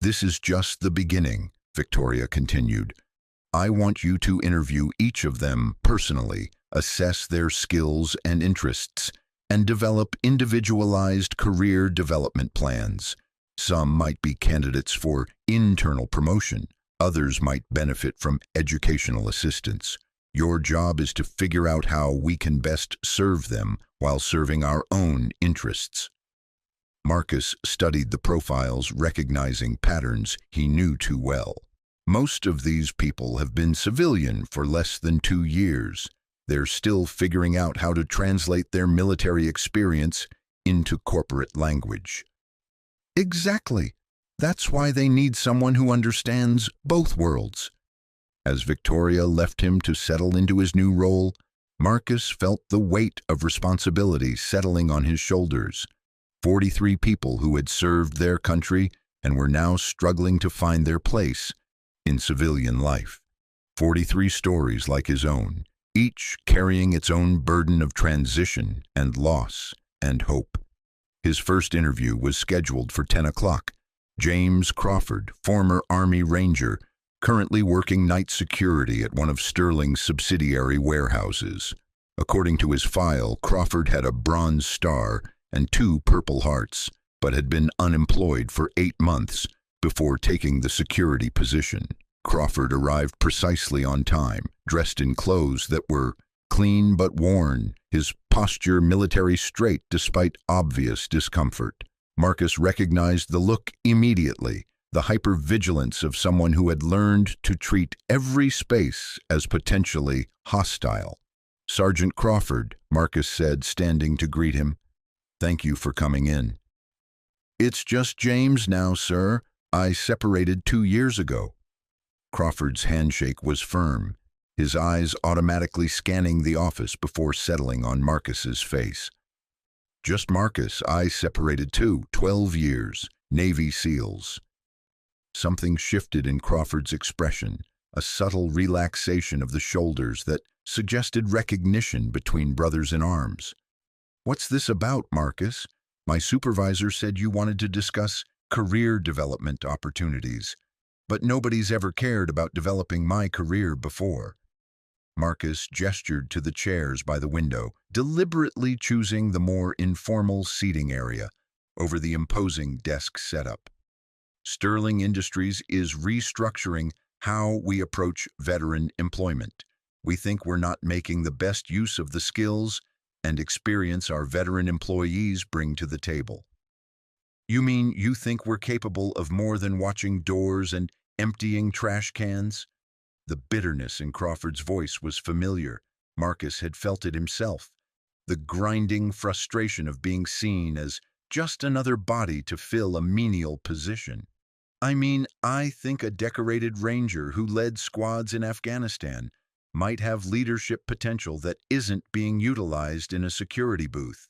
This is just the beginning, Victoria continued. I want you to interview each of them personally, assess their skills and interests, and develop individualized career development plans. Some might be candidates for internal promotion, Others might benefit from educational assistance. Your job is to figure out how we can best serve them while serving our own interests. Marcus studied the profiles, recognizing patterns he knew too well. Most of these people have been civilian for less than 2 years. They're still figuring out how to translate their military experience into corporate language. Exactly. That's why they need someone who understands both worlds. As Victoria left him to settle into his new role, Marcus felt the weight of responsibility settling on his shoulders. 43 people who had served their country and were now struggling to find their place in civilian life. 43 stories like his own, each carrying its own burden of transition and loss and hope. His first interview was scheduled for 10 o'clock. James Crawford, former Army Ranger, currently working night security at one of Sterling's subsidiary warehouses. According to his file, Crawford had a Bronze Star and 2 Purple Hearts, but had been unemployed for 8 months before taking the security position. Crawford arrived precisely on time, dressed in clothes that were clean but worn, his posture military straight despite obvious discomfort. Marcus recognized the look immediately, the hypervigilance of someone who had learned to treat every space as potentially hostile. "Sergeant Crawford," Marcus said, standing to greet him. "Thank you for coming in." "It's just James now, sir. I separated 2 years ago." Crawford's handshake was firm, his eyes automatically scanning the office before settling on Marcus's face. "Just Marcus. I separated too. 12 years. Navy SEALs." Something shifted in Crawford's expression, a subtle relaxation of the shoulders that suggested recognition between brothers in arms. "What's this about, Marcus? My supervisor said you wanted to discuss career development opportunities, but nobody's ever cared about developing my career before." Marcus gestured to the chairs by the window, deliberately choosing the more informal seating area over the imposing desk setup. "Sterling Industries is restructuring how we approach veteran employment. We think we're not making the best use of the skills and experience our veteran employees bring to the table." "You mean you think we're capable of more than watching doors and emptying trash cans?" The bitterness in Crawford's voice was familiar. Marcus had felt it himself. The grinding frustration of being seen as just another body to fill a menial position. "I mean, I think a decorated ranger who led squads in Afghanistan might have leadership potential that isn't being utilized in a security booth."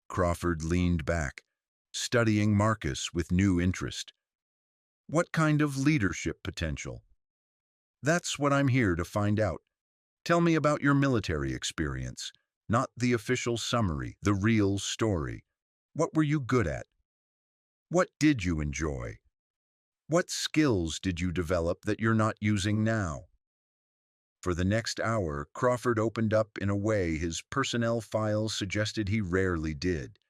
Crawford leaned back, studying Marcus with new interest. "What kind of leadership potential?" "That's what I'm here to find out. Tell me about your military experience, not the official summary, the real story. What were you good at? What did you enjoy? What skills did you develop that you're not using now?" For the next hour, Crawford opened up in a way his personnel files suggested he rarely did.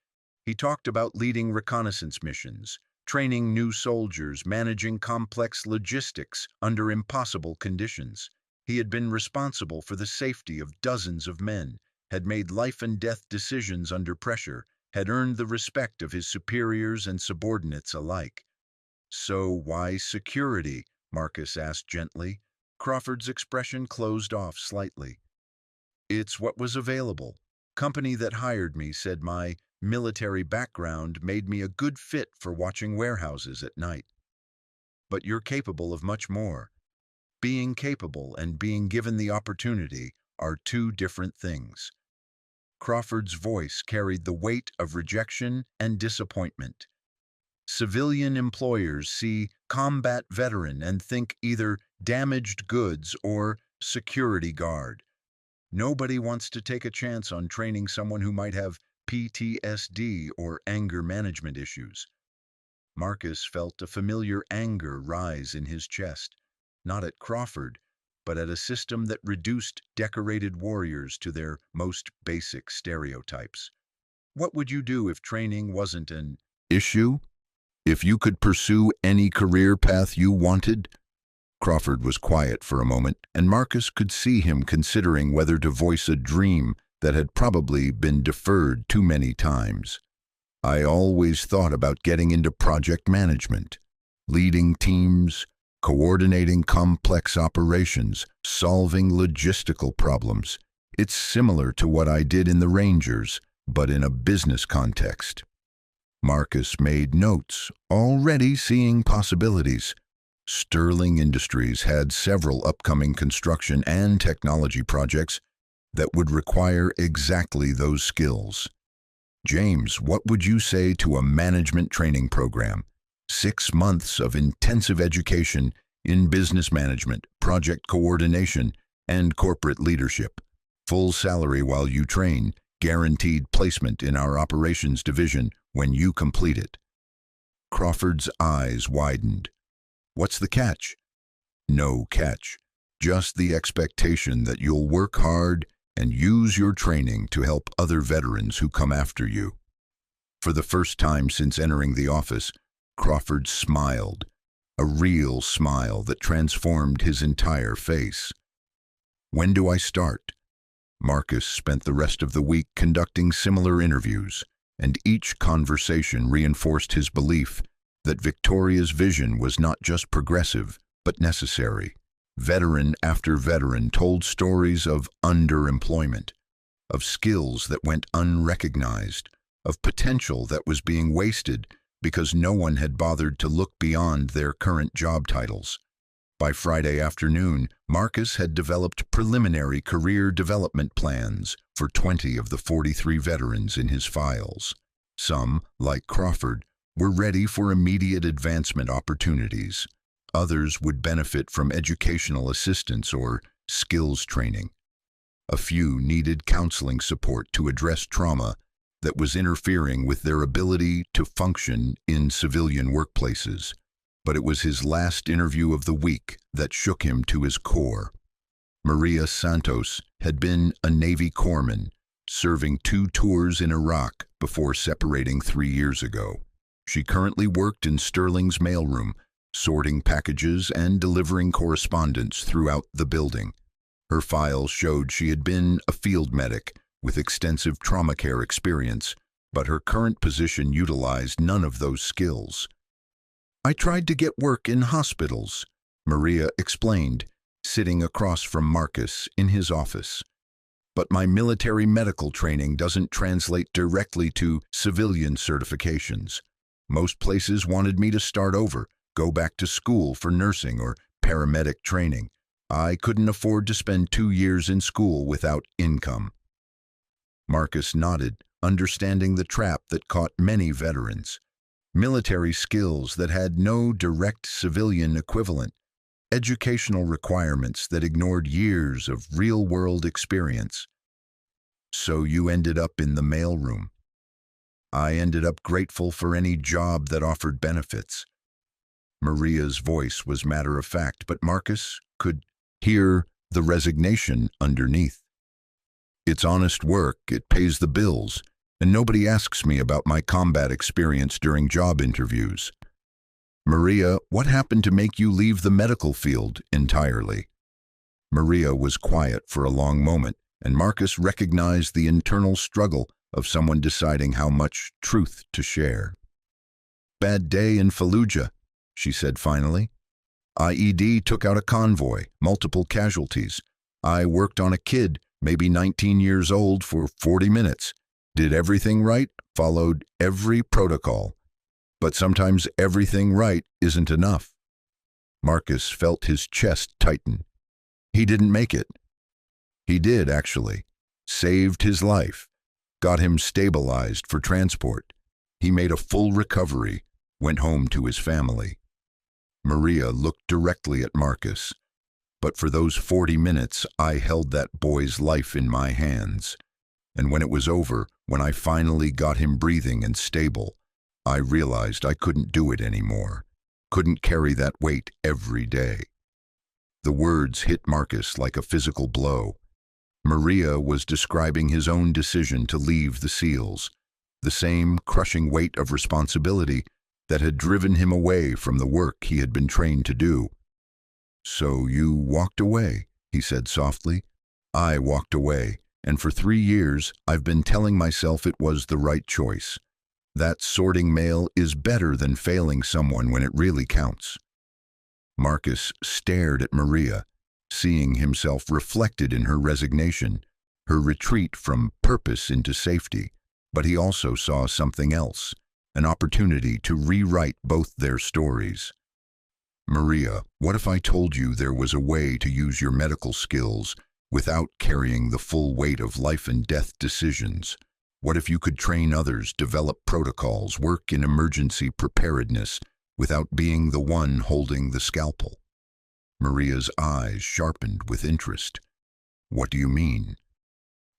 He talked about leading reconnaissance missions, training new soldiers, managing complex logistics under impossible conditions. He had been responsible for the safety of dozens of men, had made life-and-death decisions under pressure, had earned the respect of his superiors and subordinates alike. "So why security?" Marcus asked gently. Crawford's expression closed off slightly. "It's what was available. Company that hired me said my military background made me a good fit for watching warehouses at night. But you're capable of much more. Being capable and being given the opportunity are 2 different things." Crawford's voice carried the weight of rejection and disappointment. Civilian employers see combat veteran and think either damaged goods or security guard. Nobody wants to take a chance on training someone who might have PTSD or anger management issues. Marcus felt a familiar anger rise in his chest, not at Crawford, but at a system that reduced decorated warriors to their most basic stereotypes. "What would you do if training wasn't an issue? If you could pursue any career path you wanted?" Crawford was quiet for a moment, and Marcus could see him considering whether to voice a dream that had probably been deferred too many times. I always thought about getting into project management, leading teams, coordinating complex operations, solving logistical problems. It's similar to what I did in the Rangers, but in a business context. Marcus made notes, already seeing possibilities. Sterling Industries had several upcoming construction and technology projects that would require exactly those skills. James, what would you say to a management training program? 6 months of intensive education in business management, project coordination, and corporate leadership. Full salary while you train, guaranteed placement in our operations division when you complete it. Crawford's eyes widened. What's the catch? No catch. Just the expectation that you'll work hard and use your training to help other veterans who come after you. For the first time since entering the office, Crawford smiled, a real smile that transformed his entire face. When do I start? Marcus spent the rest of the week conducting similar interviews, and each conversation reinforced his belief that Victoria's vision was not just progressive, but necessary. Veteran after veteran told stories of underemployment, of skills that went unrecognized, of potential that was being wasted because no one had bothered to look beyond their current job titles. By Friday afternoon, Marcus had developed preliminary career development plans for 20 of the 43 veterans in his files. Some, like Crawford, were ready for immediate advancement opportunities. Others would benefit from educational assistance or skills training. A few needed counseling support to address trauma that was interfering with their ability to function in civilian workplaces. But it was his last interview of the week that shook him to his core. Maria Santos had been a Navy corpsman, serving 2 tours in Iraq before separating 3 years ago. She currently worked in Sterling's mailroom, sorting packages and delivering correspondence throughout the building. Her files showed she had been a field medic with extensive trauma care experience, but her current position utilized none of those skills. I tried to get work in hospitals, Maria explained, sitting across from Marcus in his office. But my military medical training doesn't translate directly to civilian certifications. Most places wanted me to start over, go back to school for nursing or paramedic training. I couldn't afford to spend 2 years in school without income. Marcus nodded, understanding the trap that caught many veterans. Military skills that had no direct civilian equivalent, educational requirements that ignored years of real-world experience. So you ended up in the mailroom. I ended up grateful for any job that offered benefits. Maria's voice was matter-of-fact, but Marcus could hear the resignation underneath. It's honest work, it pays the bills, and nobody asks me about my combat experience during job interviews. Maria, what happened to make you leave the medical field entirely? Maria was quiet for a long moment, and Marcus recognized the internal struggle of someone deciding how much truth to share. Bad day in Fallujah, she said finally. IED took out a convoy, multiple casualties. I worked on a kid, maybe 19 years old, for 40 minutes. Did everything right, followed every protocol. But sometimes everything right isn't enough. Marcus felt his chest tighten. He didn't make it. He did, actually. Saved his life. Got him stabilized for transport. He made a full recovery, went home to his family. Maria looked directly at Marcus. But for those 40 minutes, I held that boy's life in my hands. And when it was over, when I finally got him breathing and stable, I realized I couldn't do it anymore. Couldn't carry that weight every day. The words hit Marcus like a physical blow. Maria was describing his own decision to leave the SEALs, the same crushing weight of responsibility that had driven him away from the work he had been trained to do. "So you walked away," he said softly. "I walked away, and for 3 years I've been telling myself it was the right choice. That sorting mail is better than failing someone when it really counts." Marcus stared at Maria, seeing himself reflected in her resignation, her retreat from purpose into safety. But he also saw something else, an opportunity to rewrite both their stories. "Maria, what if I told you there was a way to use your medical skills without carrying the full weight of life and death decisions? What if you could train others, develop protocols, work in emergency preparedness without being the one holding the scalpel?" Maria's eyes sharpened with interest. "What do you mean?"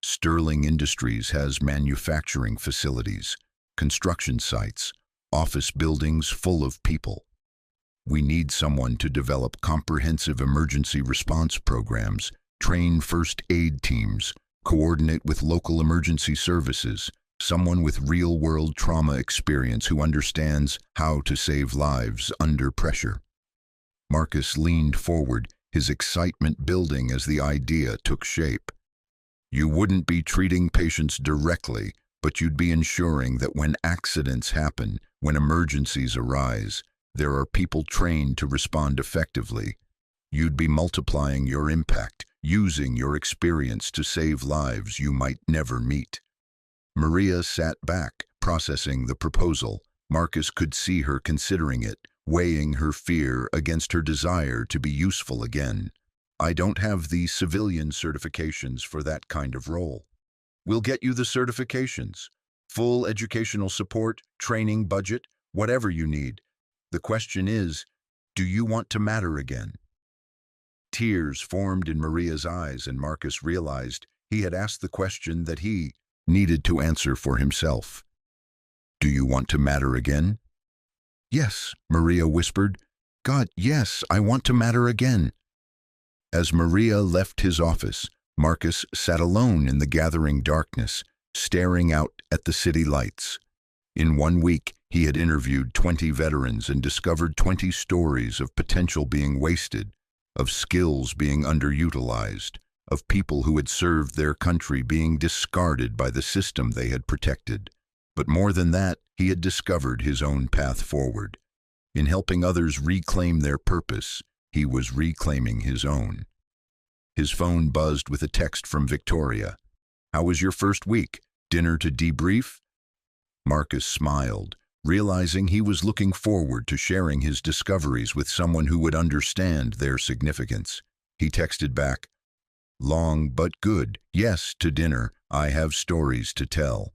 "Sterling Industries has manufacturing facilities, construction sites, office buildings full of people. We need someone to develop comprehensive emergency response programs, train first aid teams, coordinate with local emergency services, someone with real-world trauma experience who understands how to save lives under pressure." Marcus leaned forward, his excitement building as the idea took shape. "You wouldn't be treating patients directly, but you'd be ensuring that when accidents happen, when emergencies arise, there are people trained to respond effectively. You'd be multiplying your impact, using your experience to save lives you might never meet." Maria sat back, processing the proposal. Marcus could see her considering it, weighing her fear against her desire to be useful again. "I don't have the civilian certifications for that kind of role." "We'll get you the certifications. Full educational support, training budget, whatever you need. The question is, do you want to matter again?" Tears formed in Maria's eyes, and Marcus realized he had asked the question that he needed to answer for himself. "Do you want to matter again?" "Yes," Maria whispered. "God, yes, I want to matter again." As Maria left his office, Marcus sat alone in the gathering darkness, staring out at the city lights. In 1 week, he had interviewed 20 veterans and discovered 20 stories of potential being wasted, of skills being underutilized, of people who had served their country being discarded by the system they had protected. But more than that, he had discovered his own path forward. In helping others reclaim their purpose, he was reclaiming his own. His phone buzzed with a text from Victoria. "How was your first week? Dinner to debrief?" Marcus smiled, realizing he was looking forward to sharing his discoveries with someone who would understand their significance. He texted back, "Long but good. Yes, to dinner. I have stories to tell."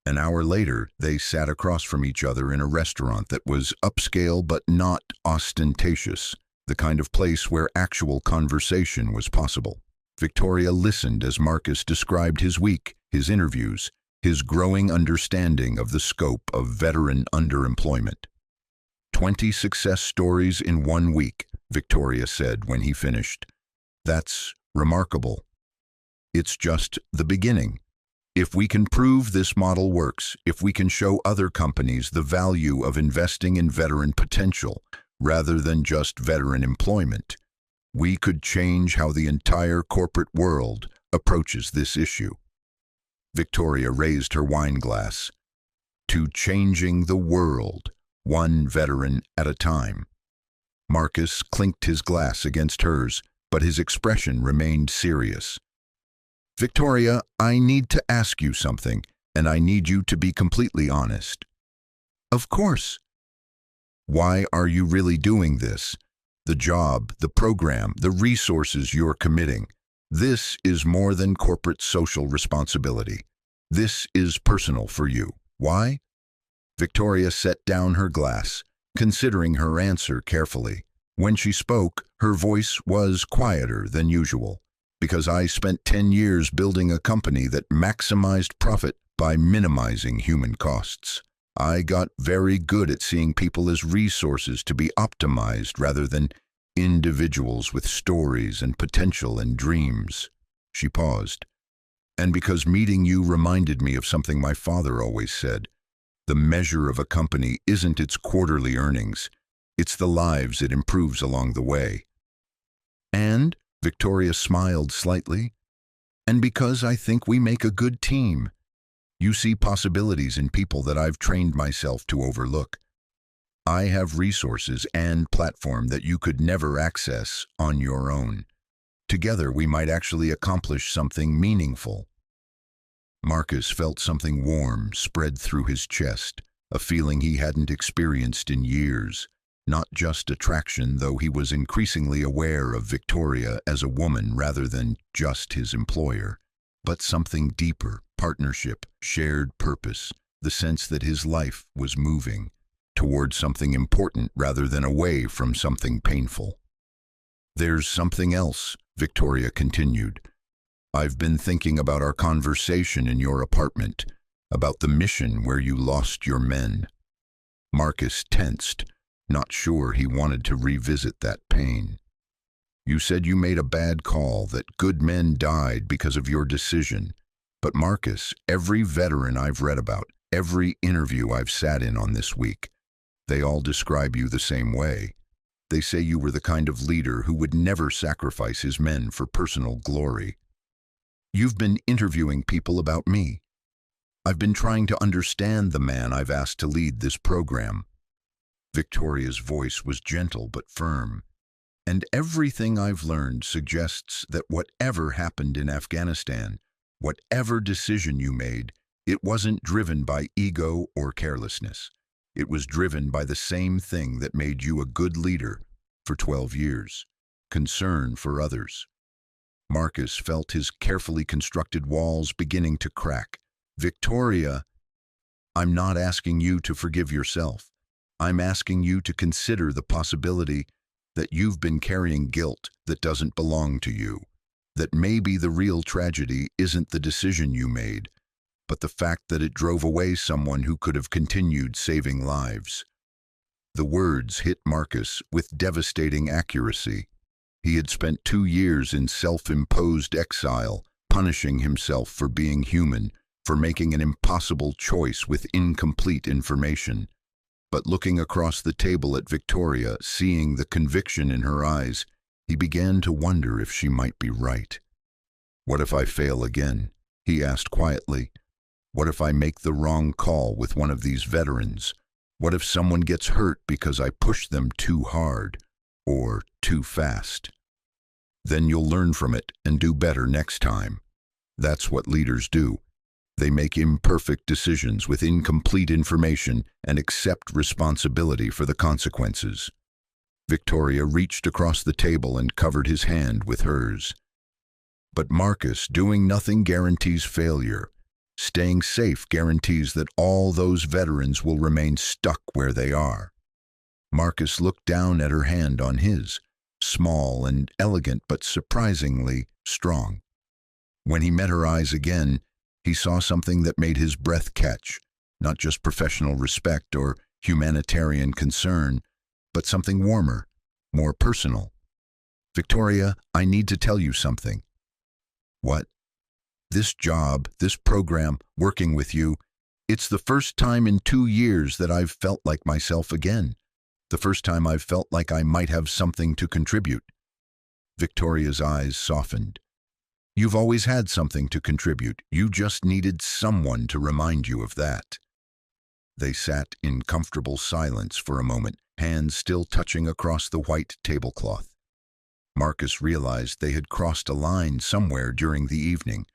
An hour later, they sat across from each other in a restaurant that was upscale but not ostentatious, the kind of place where actual conversation was possible. Victoria listened as Marcus described his week, his interviews, his growing understanding of the scope of veteran underemployment. 20 success stories in 1 week, Victoria said when he finished. "That's remarkable. It's just the beginning. If we can prove this model works, if we can show other companies the value of investing in veteran potential rather than just veteran employment, we could change how the entire corporate world approaches this issue." Victoria raised her wine glass. "To changing the world, one veteran at a time." Marcus clinked his glass against hers, but his expression remained serious. "Victoria, I need to ask you something, and I need you to be completely honest." "Of course." "Why are you really doing this? The job, the program, the resources you're committing. This is more than corporate social responsibility. This is personal for you. Why?" Victoria set down her glass, considering her answer carefully. When she spoke, her voice was quieter than usual. "Because I spent 10 years building a company that maximized profit by minimizing human costs. I got very good at seeing people as resources to be optimized rather than individuals with stories and potential and dreams." She paused. "And because meeting you reminded me of something my father always said. The measure of a company isn't its quarterly earnings. It's the lives it improves along the way. And, Victoria smiled slightly, and because I think we make a good team. You see possibilities in people that I've trained myself to overlook. I have resources and platform that you could never access on your own. Together we might actually accomplish something meaningful. Marcus felt something warm spread through his chest, a feeling he hadn't experienced in years. Not just attraction, though he was increasingly aware of Victoria as a woman rather than just his employer, but something deeper, partnership, shared purpose, the sense that his life was moving toward something important rather than away from something painful. There's something else, Victoria continued. I've been thinking about our conversation in your apartment, about the mission where you lost your men. Marcus tensed, not sure he wanted to revisit that pain. You said you made a bad call, that good men died because of your decision. But Marcus, every veteran I've read about, every interview I've sat in on this week, they all describe you the same way. They say you were the kind of leader who would never sacrifice his men for personal glory. You've been interviewing people about me. I've been trying to understand the man I've asked to lead this program. Victoria's voice was gentle but firm. And everything I've learned suggests that whatever happened in Afghanistan, whatever decision you made, it wasn't driven by ego or carelessness. It was driven by the same thing that made you a good leader for 12 years, concern for others. Marcus felt his carefully constructed walls beginning to crack. Victoria, I'm not asking you to forgive yourself. I'm asking you to consider the possibility that you've been carrying guilt that doesn't belong to you, that maybe the real tragedy isn't the decision you made, but the fact that it drove away someone who could have continued saving lives. The words hit Marcus with devastating accuracy. He had spent 2 years in self-imposed exile, punishing himself for being human, for making an impossible choice with incomplete information. But looking across the table at Victoria, seeing the conviction in her eyes, he began to wonder if she might be right. What if I fail again? He asked quietly. What if I make the wrong call with one of these veterans? What if someone gets hurt because I push them too hard or too fast? Then you'll learn from it and do better next time. That's what leaders do. They make imperfect decisions with incomplete information and accept responsibility for the consequences. Victoria reached across the table and covered his hand with hers. But Marcus, doing nothing guarantees failure. Staying safe guarantees that all those veterans will remain stuck where they are. Marcus looked down at her hand on his, small and elegant but surprisingly strong. When he met her eyes again, he saw something that made his breath catch, not just professional respect or humanitarian concern, but something warmer, more personal. Victoria, I need to tell you something. What? This job, this program, working with you, it's the first time in 2 years that I've felt like myself again. The first time I've felt like I might have something to contribute. Victoria's eyes softened. You've always had something to contribute. You just needed someone to remind you of that. They sat in comfortable silence for a moment, hands still touching across the white tablecloth. Marcus realized they had crossed a line somewhere during the evening,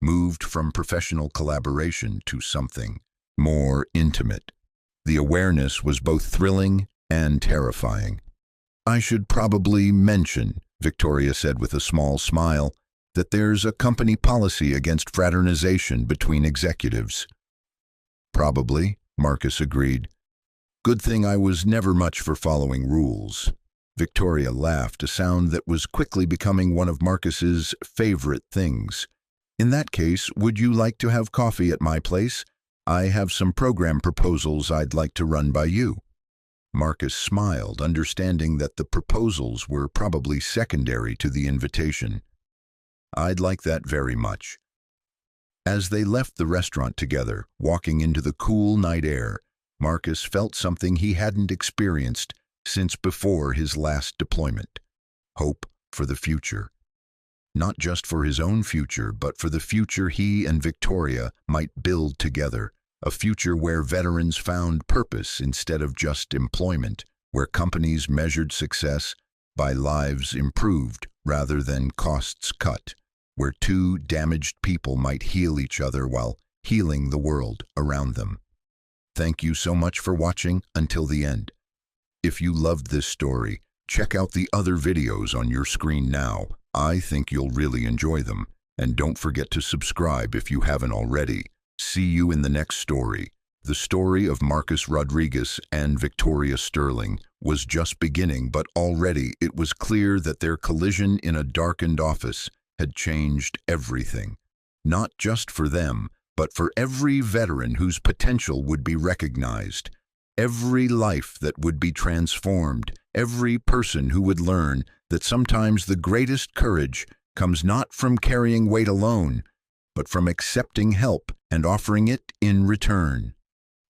moved from professional collaboration to something more intimate. The awareness was both thrilling and terrifying. I should probably mention, Victoria said with a small smile, that there's a company policy against fraternization between executives. Probably, Marcus agreed. Good thing I was never much for following rules. Victoria laughed, a sound that was quickly becoming one of Marcus's favorite things. In that case, would you like to have coffee at my place? I have some program proposals I'd like to run by you. Marcus smiled, understanding that the proposals were probably secondary to the invitation. I'd like that very much. As they left the restaurant together, walking into the cool night air, Marcus felt something he hadn't experienced since before his last deployment. Hope for the future. Not just for his own future, but for the future he and Victoria might build together. A future where veterans found purpose instead of just employment, where companies measured success by lives improved rather than costs cut, where two damaged people might heal each other while healing the world around them. Thank you so much for watching until the end. If you loved this story, check out the other videos on your screen now. I think you'll really enjoy them. And don't forget to subscribe if you haven't already. See you in the next story. The story of Marcus Rodriguez and Victoria Sterling was just beginning, but already it was clear that their collision in a darkened office had changed everything. Not just for them, but for every veteran whose potential would be recognized, every life that would be transformed, every person who would learn that sometimes the greatest courage comes not from carrying weight alone, but from accepting help and offering it in return.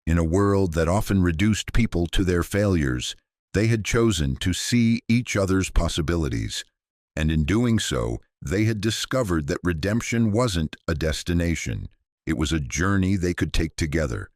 In a world that often reduced people to their failures, they had chosen to see each other's possibilities, and in doing so, they had discovered that redemption wasn't a destination. It was a journey they could take together.